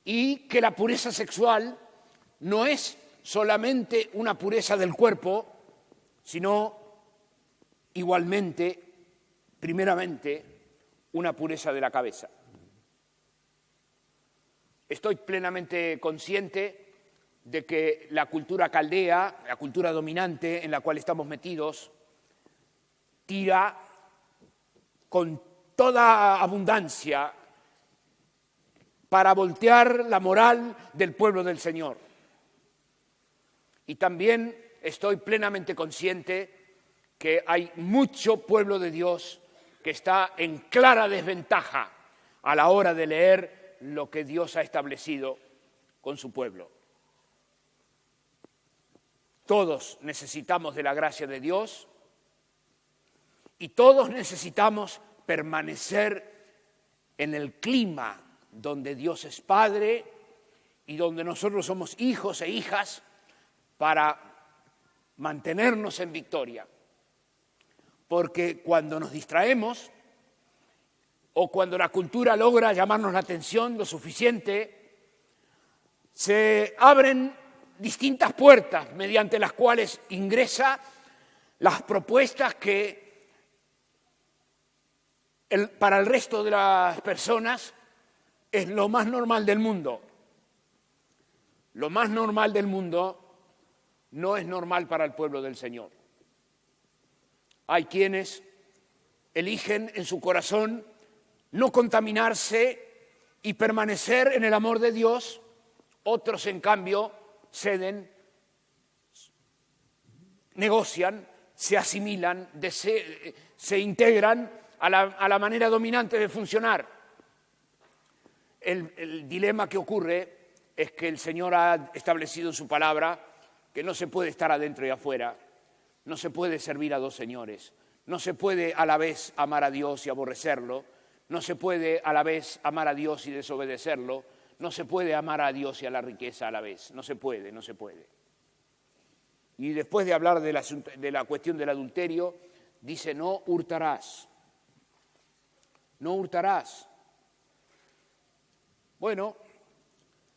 Y que la pureza sexual no es solamente una pureza del cuerpo, sino igualmente, primeramente, una pureza de la cabeza. Estoy plenamente consciente de que la cultura caldea, la cultura dominante en la cual estamos metidos, tira con toda abundancia para voltear la moral del pueblo del Señor. Y también estoy plenamente consciente que hay mucho pueblo de Dios que está en clara desventaja a la hora de leer lo que Dios ha establecido con su pueblo. Todos necesitamos de la gracia de Dios y todos necesitamos permanecer en el clima donde Dios es Padre y donde nosotros somos hijos e hijas para mantenernos en victoria. Porque cuando nos distraemos o cuando la cultura logra llamarnos la atención lo suficiente, se abren distintas puertas mediante las cuales ingresa las propuestas que para el resto de las personas es lo más normal del mundo. Lo más normal del mundo no es normal para el pueblo del Señor. Hay quienes eligen en su corazón no contaminarse y permanecer en el amor de Dios. Otros, en cambio, ceden, negocian, se asimilan, se integran a la manera dominante de funcionar. El dilema que ocurre es que el Señor ha establecido en su palabra que no se puede estar adentro y afuera, no se puede servir a dos señores, no se puede a la vez amar a Dios y aborrecerlo, no se puede a la vez amar a Dios y desobedecerlo, no se puede amar a Dios y a la riqueza a la vez, no se puede, no se puede. Y después de hablar de la cuestión del adulterio, dice no hurtarás, no hurtarás. Bueno,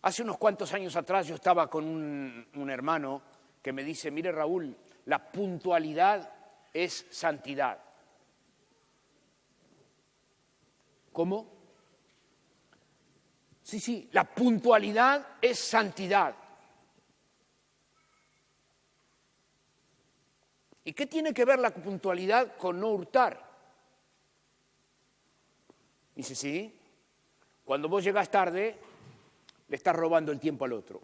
hace unos cuantos años atrás yo estaba con un hermano que me dice, mire Raúl, la puntualidad es santidad. ¿Cómo? Sí, la puntualidad es santidad. ¿Y qué tiene que ver la puntualidad con no hurtar? Dice, sí, cuando vos llegás tarde, le estás robando el tiempo al otro,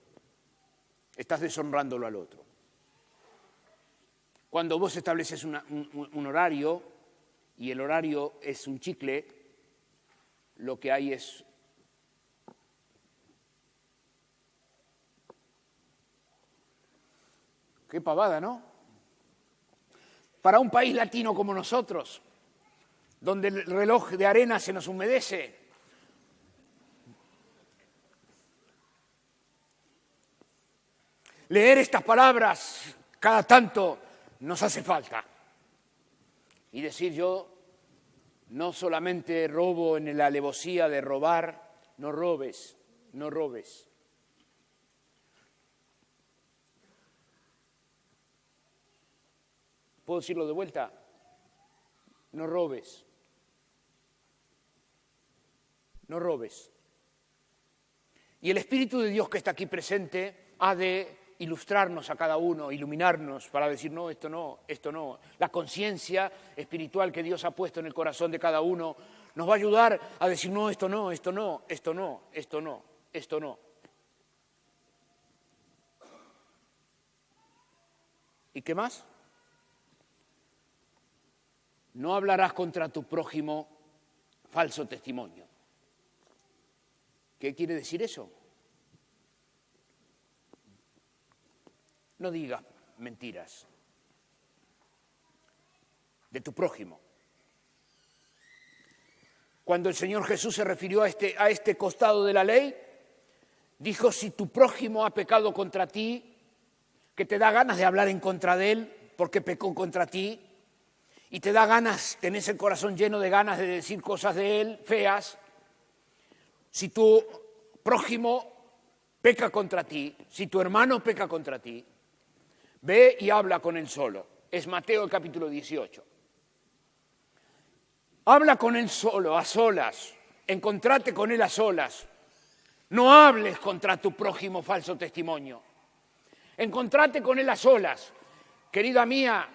estás deshonrándolo al otro. Cuando vos estableces un horario y el horario es un chicle, lo que hay es qué pavada, ¿no? Para un país latino como nosotros, donde el reloj de arena se nos humedece, leer estas palabras cada tanto nos hace falta. Y decir yo, no solamente robo en la alevosía de robar, no robes, no robes. ¿Puedo decirlo de vuelta? No robes. No robes. Y el Espíritu de Dios que está aquí presente ha de ilustrarnos a cada uno, iluminarnos para decir, no, esto no, esto no. La conciencia espiritual que Dios ha puesto en el corazón de cada uno nos va a ayudar a decir, no, esto no, esto no, esto no, esto no, esto no. ¿Y qué más? No hablarás contra tu prójimo falso testimonio. ¿Qué quiere decir eso? No digas mentiras de tu prójimo. Cuando el Señor Jesús se refirió a este costado de la ley, dijo, si tu prójimo ha pecado contra ti, que te da ganas de hablar en contra de él porque pecó contra ti, y te da ganas, tenés el corazón lleno de ganas de decir cosas de él feas, si tu prójimo peca contra ti, si tu hermano peca contra ti, ve y habla con él solo. Es Mateo el capítulo 18. Habla con él solo, a solas, encontrate con él a solas. No hables contra tu prójimo falso testimonio. Encontrate con él a solas. Querida mía,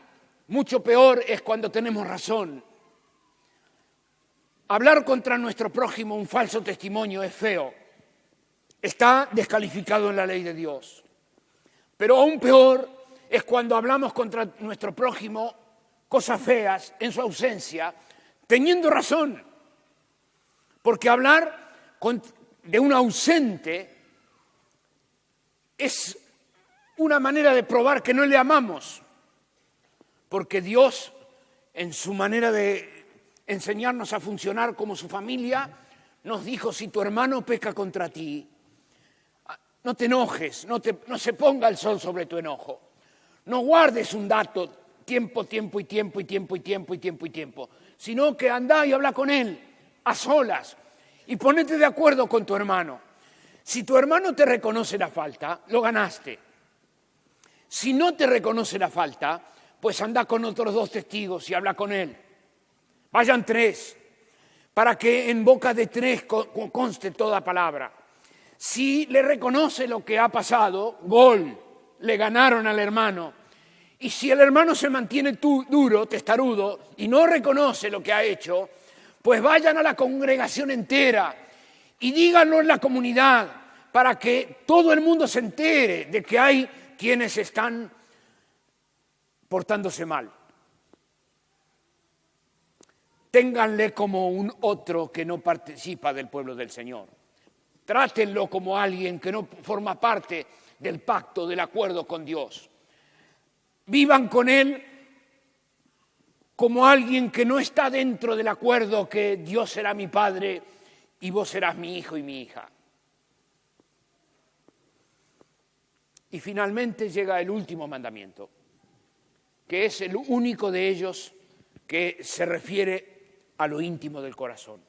mucho peor es cuando tenemos razón. Hablar contra nuestro prójimo un falso testimonio es feo. Está descalificado en la ley de Dios. Pero aún peor es cuando hablamos contra nuestro prójimo cosas feas en su ausencia, teniendo razón. Porque hablar de un ausente es una manera de probar que no le amamos. Porque Dios, en su manera de enseñarnos a funcionar como su familia, nos dijo, si tu hermano peca contra ti, no te enojes, no se ponga el sol sobre tu enojo. No guardes un dato, tiempo, sino que andá y habla con él, a solas, y ponete de acuerdo con tu hermano. Si tu hermano te reconoce la falta, lo ganaste. Si no te reconoce la falta, pues anda con otros 2 testigos y habla con él. Vayan 3, para que en boca de 3 conste toda palabra. Si le reconoce lo que ha pasado, gol, le ganaron al hermano. Y si el hermano se mantiene duro, testarudo, y no reconoce lo que ha hecho, pues vayan a la congregación entera y díganlo en la comunidad para que todo el mundo se entere de que hay quienes están portándose mal. Ténganle como un otro que no participa del pueblo del Señor. Trátenlo como alguien que no forma parte del pacto, del acuerdo con Dios. Vivan con él como alguien que no está dentro del acuerdo que Dios será mi padre y vos serás mi hijo y mi hija. Y finalmente llega el último mandamiento, que es el único de ellos que se refiere a lo íntimo del corazón.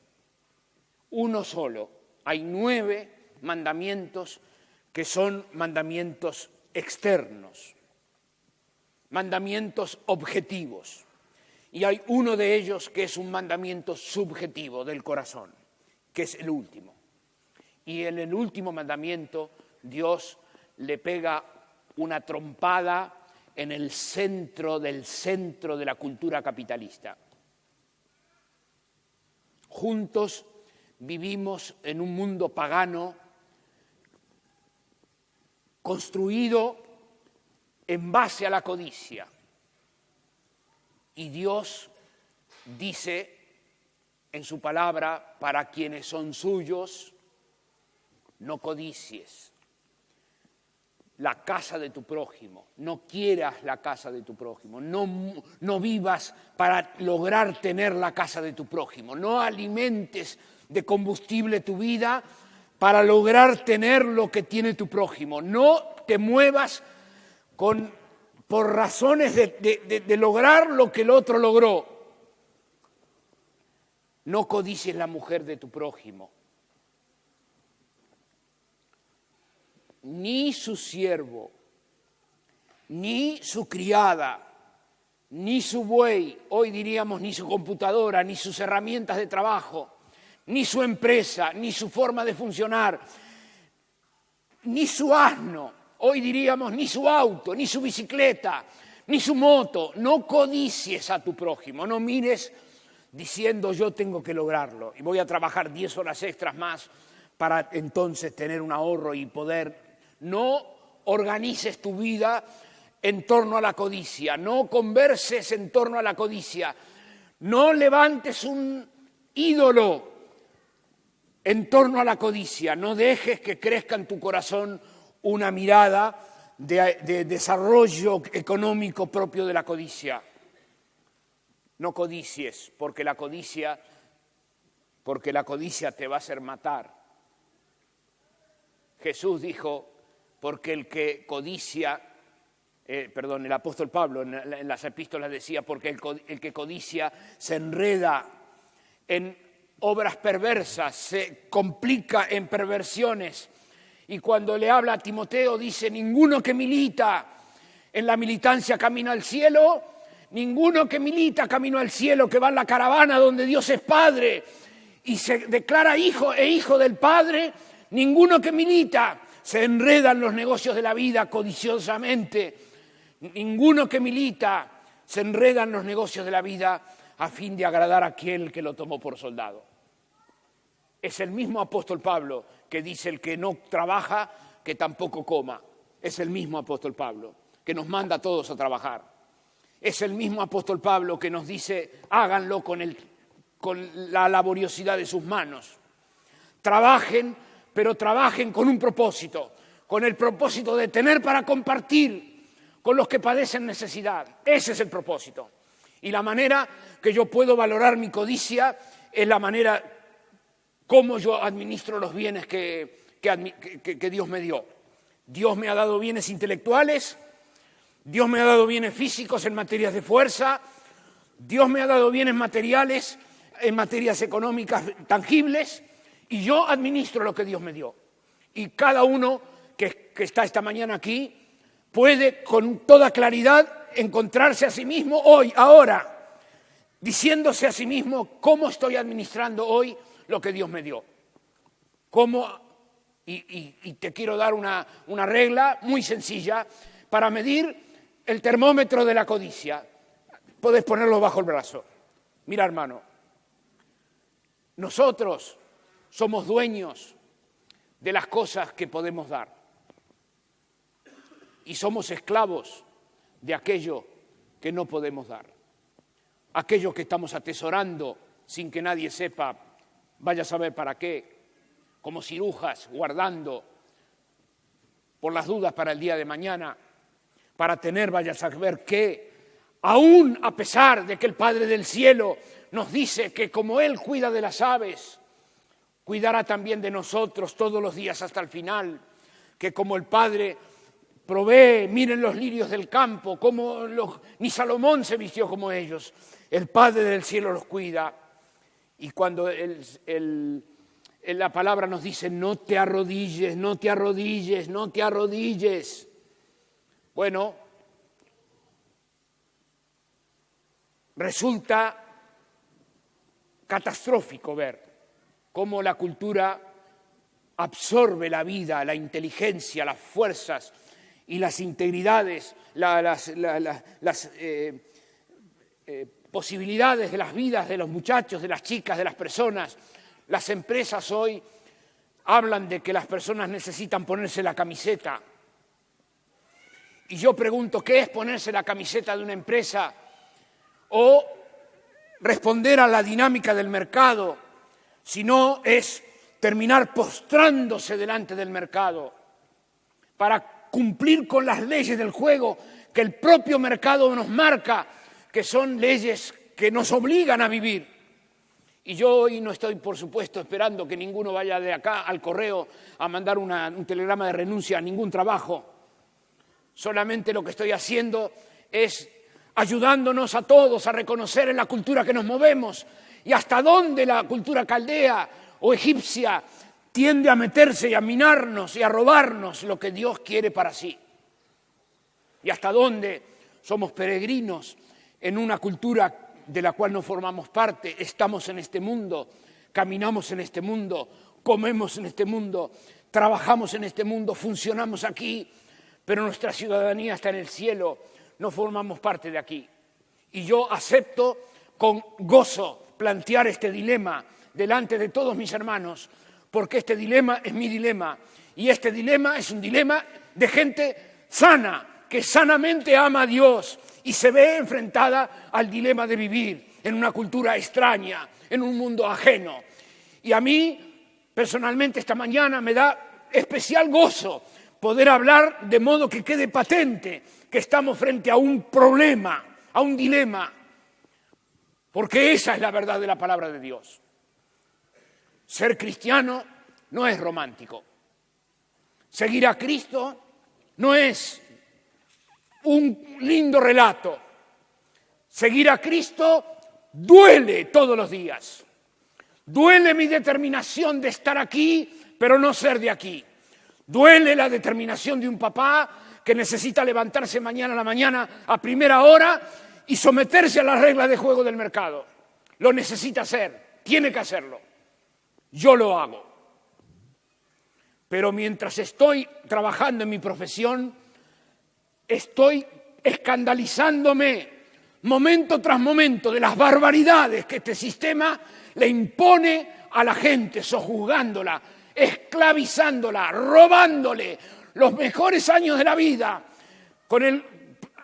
Uno solo. Hay 9 mandamientos que son mandamientos externos, mandamientos objetivos. Y hay uno de ellos que es un mandamiento subjetivo del corazón, que es el último. Y en el último mandamiento Dios le pega una trompada en el centro de la cultura capitalista. Juntos vivimos en un mundo pagano construido en base a la codicia. Y Dios dice en su palabra, para quienes son suyos, no codicies la casa de tu prójimo, no quieras la casa de tu prójimo, no vivas para lograr tener la casa de tu prójimo, no alimentes de combustible tu vida para lograr tener lo que tiene tu prójimo, no te muevas por razones de lograr lo que el otro logró. No codicies la mujer de tu prójimo, ni su siervo, ni su criada, ni su buey, hoy diríamos ni su computadora, ni sus herramientas de trabajo, ni su empresa, ni su forma de funcionar, ni su asno, Hoy diríamos ni su auto, ni su bicicleta, ni su moto. No codicies a tu prójimo, no mires diciendo yo tengo que lograrlo y voy a trabajar 10 horas extras más para entonces tener un ahorro y poder. No organices tu vida en torno a la codicia, no converses en torno a la codicia, no levantes un ídolo en torno a la codicia, no dejes que crezca en tu corazón una mirada de desarrollo económico propio de la codicia. No codicies, porque la codicia te va a hacer matar. Jesús dijo, porque el que codicia, el apóstol Pablo en las epístolas decía, porque el que codicia se enreda en obras perversas, se complica en perversiones. Y cuando le habla a Timoteo dice, ninguno que milita en la militancia camino al cielo, ninguno que milita camino al cielo, que va en la caravana donde Dios es Padre y se declara hijo e hijo del Padre, ninguno que milita se enreda en los negocios de la vida codiciosamente. Ninguno que milita se enreda en los negocios de la vida a fin de agradar a aquel que lo tomó por soldado. Es el mismo apóstol Pablo que dice el que no trabaja, que tampoco coma. Es el mismo apóstol Pablo que nos manda a todos a trabajar. Es el mismo apóstol Pablo que nos dice háganlo con la laboriosidad de sus manos. Trabajen, pero trabajen con un propósito, con el propósito de tener para compartir con los que padecen necesidad. Ese es el propósito. Y la manera que yo puedo valorar mi codicia es la manera como yo administro los bienes que Dios me dio. Dios me ha dado bienes intelectuales, Dios me ha dado bienes físicos en materias de fuerza, Dios me ha dado bienes materiales en materias económicas tangibles, y yo administro lo que Dios me dio. Y cada uno que está esta mañana aquí puede con toda claridad encontrarse a sí mismo hoy, ahora, diciéndose a sí mismo cómo estoy administrando hoy lo que Dios me dio. Y te quiero dar una regla muy sencilla para medir el termómetro de la codicia. Puedes ponerlo bajo el brazo. Mira, hermano, nosotros somos dueños de las cosas que podemos dar y somos esclavos de aquello que no podemos dar, aquello que estamos atesorando sin que nadie sepa, vaya a saber para qué, como cirujas guardando por las dudas para el día de mañana, para tener, vaya a saber qué, aún a pesar de que el Padre del cielo nos dice que como Él cuida de las aves, cuidará también de nosotros todos los días hasta el final, que como el Padre provee, miren los lirios del campo, como ni Salomón se vistió como ellos, el Padre del cielo los cuida. Y cuando la palabra nos dice no te arrodilles, no te arrodilles, no te arrodilles, bueno, resulta catastrófico ver cómo la cultura absorbe la vida, la inteligencia, las fuerzas y las integridades, las posibilidades de las vidas de los muchachos, de las chicas, de las personas. Las empresas hoy hablan de que las personas necesitan ponerse la camiseta. Y yo pregunto, ¿qué es ponerse la camiseta de una empresa? O responder a la dinámica del mercado, si no es terminar postrándose delante del mercado para cumplir con las leyes del juego que el propio mercado nos marca, que son leyes que nos obligan a vivir. Y yo hoy no estoy, por supuesto, esperando que ninguno vaya de acá al correo a mandar un telegrama de renuncia a ningún trabajo. Solamente lo que estoy haciendo es ayudándonos a todos a reconocer en la cultura que nos movemos y hasta dónde la cultura caldea o egipcia tiende a meterse y a minarnos y a robarnos lo que Dios quiere para sí. Y hasta dónde somos peregrinos en una cultura de la cual no formamos parte, estamos en este mundo, caminamos en este mundo, comemos en este mundo, trabajamos en este mundo, funcionamos aquí, pero nuestra ciudadanía está en el cielo, no formamos parte de aquí. Y yo acepto con gozo plantear este dilema delante de todos mis hermanos, porque este dilema es mi dilema, y este dilema es un dilema de gente sana, que sanamente ama a Dios y se ve enfrentada al dilema de vivir en una cultura extraña, en un mundo ajeno. Y a mí, personalmente, esta mañana me da especial gozo poder hablar de modo que quede patente que estamos frente a un problema, a un dilema, porque esa es la verdad de la palabra de Dios. Ser cristiano no es romántico. Seguir a Cristo no es un lindo relato. Seguir a Cristo duele todos los días. Duele mi determinación de estar aquí, pero no ser de aquí. Duele la determinación de un papá que necesita levantarse mañana a la mañana a primera hora y someterse a las reglas de juego del mercado. Lo necesita hacer, tiene que hacerlo. Yo lo hago. Pero mientras estoy trabajando en mi profesión, estoy escandalizándome momento tras momento de las barbaridades que este sistema le impone a la gente, sojuzgándola, esclavizándola, robándole los mejores años de la vida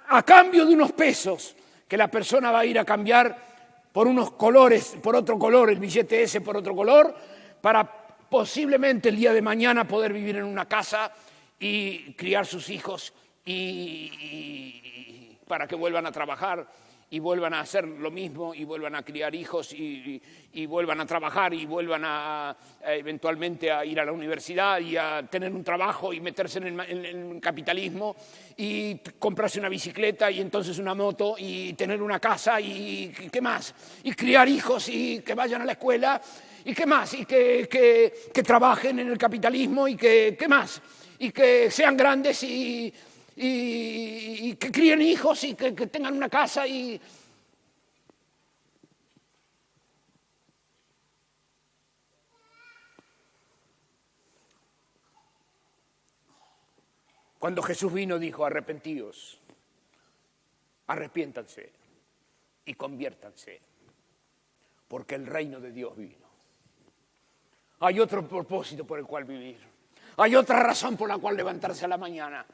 a cambio de unos pesos que la persona va a ir a cambiar por unos colores, por otro color, el billete ese por otro color, para posiblemente el día de mañana poder vivir en una casa y criar sus hijos y para que vuelvan a trabajar y vuelvan a hacer lo mismo y vuelvan a criar hijos y vuelvan a trabajar y vuelvan eventualmente a ir a la universidad y a tener un trabajo y meterse en el capitalismo y comprarse una bicicleta y entonces una moto y tener una casa y ¿qué más? Y criar hijos y que vayan a la escuela y ¿qué más? Y que trabajen en el capitalismo y ¿qué más? Y que sean grandes y que críen hijos y que tengan una casa y... Cuando Jesús vino dijo, arrepentíos, arrepiéntanse y conviértanse, porque el reino de Dios vino. Hay otro propósito por el cual vivir. Hay otra razón por la cual levantarse a la mañana.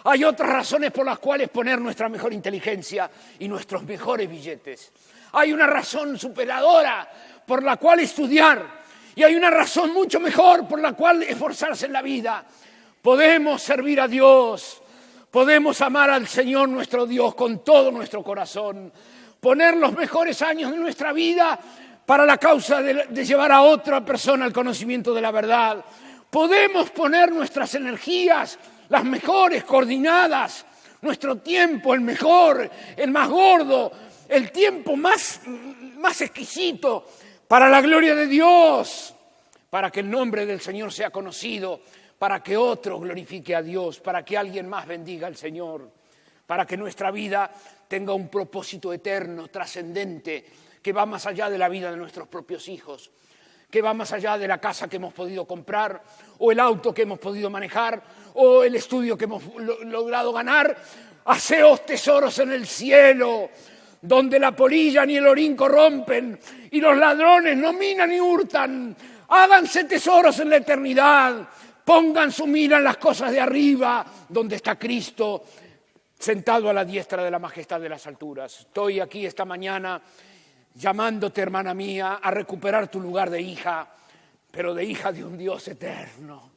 Hay otras razones por las cuales poner nuestra mejor inteligencia y nuestros mejores billetes. Hay una razón superadora por la cual estudiar. Y hay una razón mucho mejor por la cual esforzarse en la vida. Podemos servir a Dios. Podemos amar al Señor nuestro Dios con todo nuestro corazón. Poner los mejores años de nuestra vida para la causa de llevar a otra persona al conocimiento de la verdad. Podemos poner nuestras energías, las mejores, coordinadas, nuestro tiempo, el mejor, el más gordo, el tiempo más exquisito para la gloria de Dios, para que el nombre del Señor sea conocido, para que otro glorifique a Dios, para que alguien más bendiga al Señor, para que nuestra vida tenga un propósito eterno, trascendente, que va más allá de la vida de nuestros propios hijos, que va más allá de la casa que hemos podido comprar, o el auto que hemos podido manejar, o el estudio que hemos logrado ganar. Haceos tesoros en el cielo, donde la polilla ni el orín corrompen, y los ladrones no minan ni hurtan. Háganse tesoros en la eternidad, pongan su mira en las cosas de arriba, donde está Cristo, sentado a la diestra de la majestad de las alturas. Estoy aquí esta mañana llamándote, hermana mía, a recuperar tu lugar de hija, pero de hija de un Dios eterno,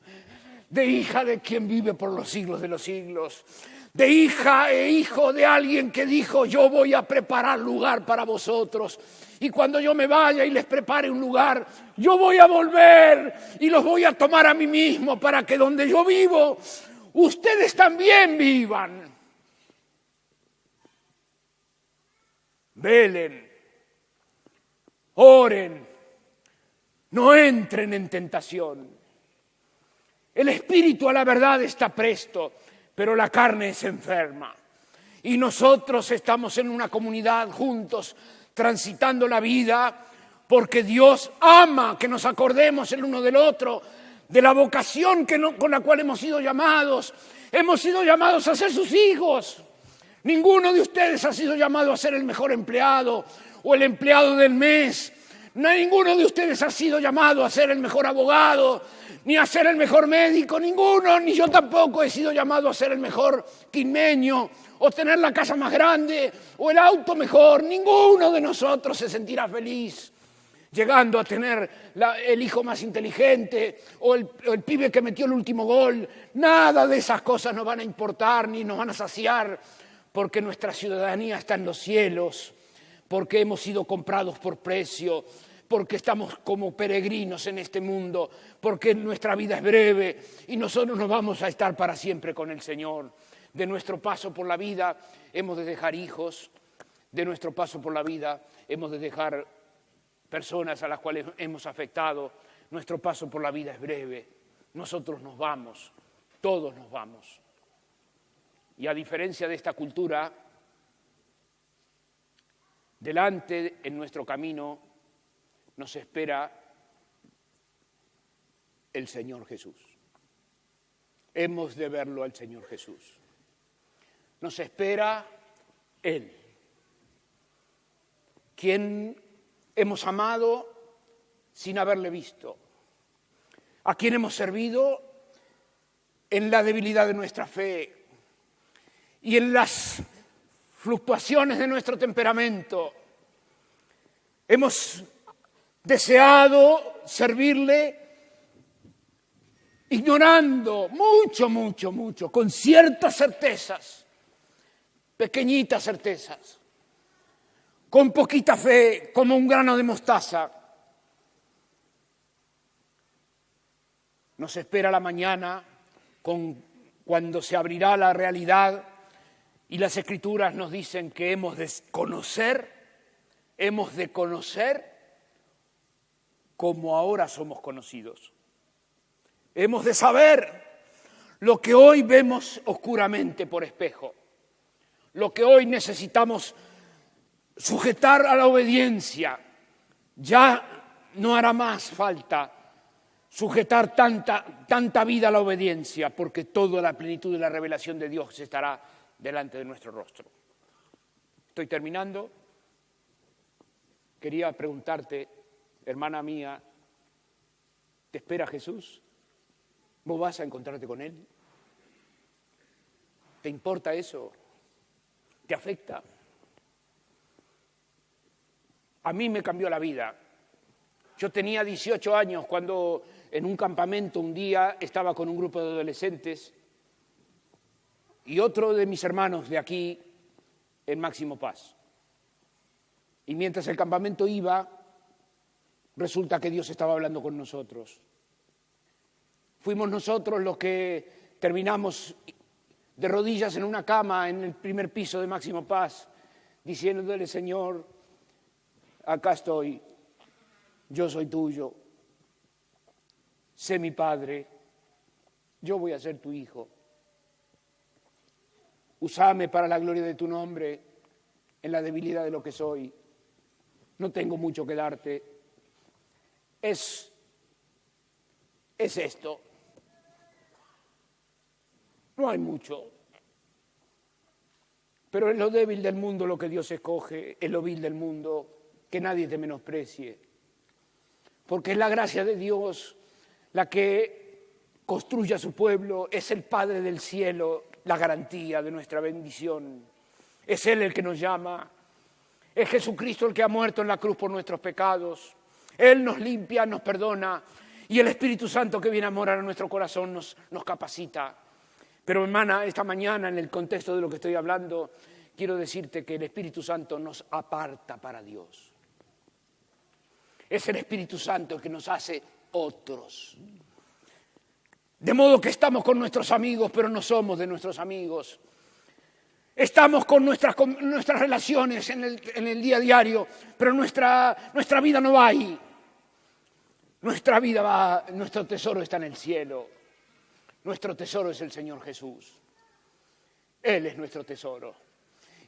de hija de quien vive por los siglos de los siglos, de hija e hijo de alguien que dijo, yo voy a preparar lugar para vosotros, y cuando yo me vaya y les prepare un lugar, yo voy a volver y los voy a tomar a mí mismo para que donde yo vivo, ustedes también vivan. Velen. Oren, no entren en tentación. El espíritu a la verdad está presto, pero la carne es enferma. Y nosotros estamos en una comunidad juntos, transitando la vida, porque Dios ama que nos acordemos el uno del otro, de la vocación con la cual hemos sido llamados. Hemos sido llamados a ser sus hijos. Ninguno de ustedes ha sido llamado a ser el mejor empleado o el empleado del mes. Ninguno de ustedes ha sido llamado a ser el mejor abogado, ni a ser el mejor médico. Ninguno, ni yo tampoco he sido llamado a ser el mejor quilmeño, o tener la casa más grande, o el auto mejor. Ninguno de nosotros se sentirá feliz llegando a tener el hijo más inteligente, o el pibe que metió el último gol. Nada de esas cosas nos van a importar, ni nos van a saciar, porque nuestra ciudadanía está en los cielos, porque hemos sido comprados por precio, porque estamos como peregrinos en este mundo, porque nuestra vida es breve y nosotros nos vamos a estar para siempre con el Señor. De nuestro paso por la vida hemos de dejar hijos, de nuestro paso por la vida hemos de dejar personas a las cuales hemos afectado. Nuestro paso por la vida es breve, nosotros nos vamos, todos nos vamos. Y a diferencia de esta cultura, delante en nuestro camino nos espera el Señor Jesús. Hemos de verlo al Señor Jesús. Nos espera Él, quien hemos amado sin haberle visto, a quien hemos servido en la debilidad de nuestra fe y en las fluctuaciones de nuestro temperamento. Hemos deseado servirle ignorando mucho, con ciertas certezas, pequeñitas certezas, con poquita fe, como un grano de mostaza. Nos espera la mañana cuando se abrirá la realidad y las Escrituras nos dicen que hemos de conocer como ahora somos conocidos. Hemos de saber lo que hoy vemos oscuramente por espejo, lo que hoy necesitamos sujetar a la obediencia. Ya no hará más falta sujetar tanta vida a la obediencia, porque toda la plenitud de la revelación de Dios estará delante de nuestro rostro. Estoy terminando. Quería preguntarte, hermana mía, ¿te espera Jesús? ¿Vos vas a encontrarte con Él? ¿Te importa eso? ¿Te afecta? A mí me cambió la vida. Yo tenía 18 años cuando en un campamento un día estaba con un grupo de adolescentes y otro de mis hermanos de aquí en Máximo Paz. Y mientras el campamento iba, resulta que Dios estaba hablando con nosotros. Fuimos nosotros los que terminamos de rodillas en una cama en el primer piso de Máximo Paz, diciéndole: Señor, acá estoy, yo soy tuyo, sé mi padre, yo voy a ser tu hijo. Úsame para la gloria de tu nombre en la debilidad de lo que soy. No tengo mucho que darte. Es esto. No hay mucho. Pero es lo débil del mundo lo que Dios escoge, es lo vil del mundo, que nadie te menosprecie. Porque es la gracia de Dios la que construye a su pueblo, es el Padre del cielo, la garantía de nuestra bendición. Es Él el que nos llama, es Jesucristo el que ha muerto en la cruz por nuestros pecados. Él nos limpia, nos perdona, y el Espíritu Santo que viene a morar en nuestro corazón nos capacita. Pero hermana, esta mañana, en el contexto de lo que estoy hablando, quiero decirte que el Espíritu Santo nos aparta para Dios. Es el Espíritu Santo el que nos hace otros. De modo que estamos con nuestros amigos, pero no somos de nuestros amigos. Estamos con nuestras relaciones en el día a diario, pero nuestra vida no va ahí. Nuestra vida va, nuestro tesoro está en el cielo. Nuestro tesoro es el Señor Jesús. Él es nuestro tesoro.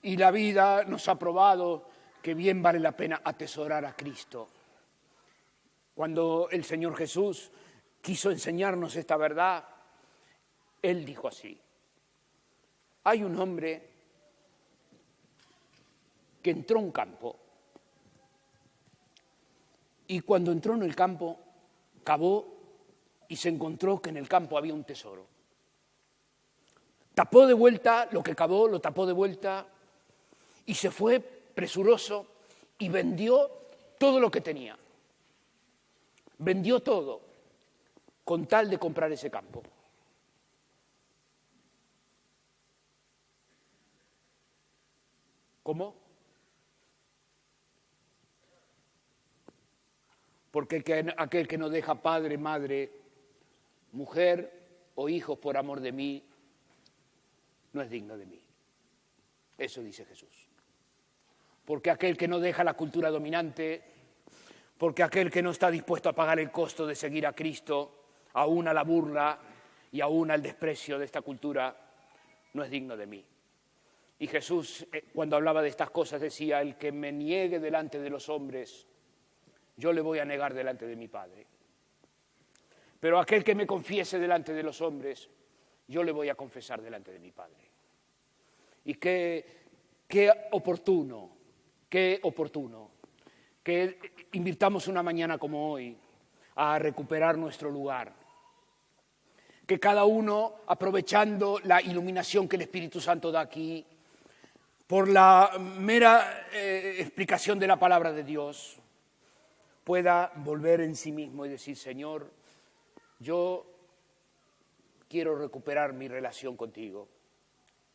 Y la vida nos ha probado que bien vale la pena atesorar a Cristo. Cuando el Señor Jesús quiso enseñarnos esta verdad, él dijo así: hay un hombre que entró a un campo y cuando entró en el campo cavó y se encontró que en el campo había un tesoro. Tapó de vuelta lo que cavó, lo tapó de vuelta y se fue presuroso y vendió todo lo que tenía. Vendió todo con tal de comprar ese campo. ¿Cómo? Porque aquel que no deja padre, madre, mujer o hijos por amor de mí, no es digno de mí. Eso dice Jesús. Porque aquel que no deja la cultura dominante, porque aquel que no está dispuesto a pagar el costo de seguir a Cristo, aún a la burla y aún al desprecio de esta cultura, no es digno de mí. Y Jesús, cuando hablaba de estas cosas, decía: el que me niegue delante de los hombres, yo le voy a negar delante de mi Padre. Pero aquel que me confiese delante de los hombres, yo le voy a confesar delante de mi Padre. Y qué oportuno que invirtamos una mañana como hoy a recuperar nuestro lugar. Que cada uno, aprovechando la iluminación que el Espíritu Santo da aquí, por la mera explicación de la palabra de Dios, pueda volver en sí mismo y decir: Señor, yo quiero recuperar mi relación contigo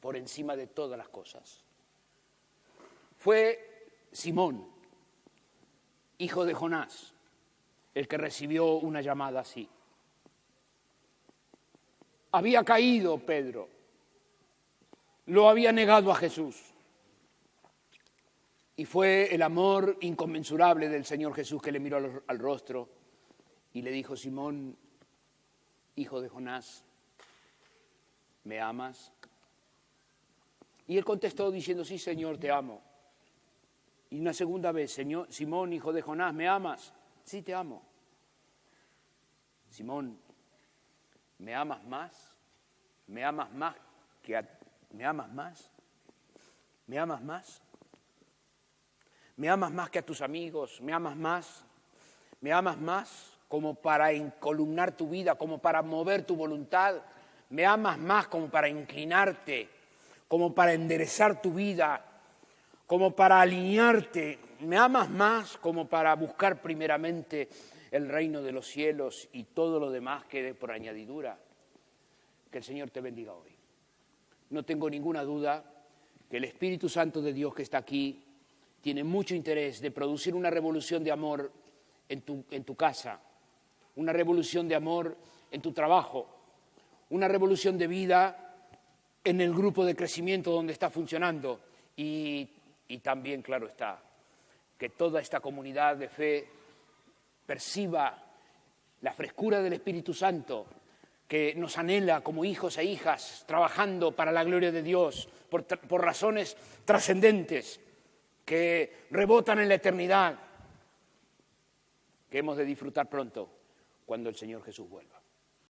por encima de todas las cosas. Fue Simón, hijo de Jonás, el que recibió una llamada así. Había caído Pedro, lo había negado a Jesús. Y fue el amor inconmensurable del Señor Jesús que le miró al rostro y le dijo: Simón, hijo de Jonás, ¿me amas? Y él contestó diciendo: sí, Señor, te amo. Y una segunda vez: Señor, Simón, hijo de Jonás, ¿me amas? Sí, te amo. Simón, ¿me amas más? ¿Me amas más ¿Me amas más? ¿Me amas más? ¿Me amas más que a tus amigos? ¿Me amas más? ¿Me amas más como para encolumnar tu vida, como para mover tu voluntad? ¿Me amas más como para inclinarte, como para enderezar tu vida, como para alinearte? ¿Me amas más como para buscar primeramente el reino de los cielos y todo lo demás quede por añadidura? Que el Señor te bendiga hoy. No tengo ninguna duda que el Espíritu Santo de Dios que está aquí tiene mucho interés de producir una revolución de amor en tu casa, una revolución de amor en tu trabajo, una revolución de vida en el grupo de crecimiento donde está funcionando y también, claro está, que toda esta comunidad de fe perciba la frescura del Espíritu Santo que nos anhela como hijos e hijas, trabajando para la gloria de Dios, por razones trascendentes que rebotan en la eternidad, que hemos de disfrutar pronto cuando el Señor Jesús vuelva.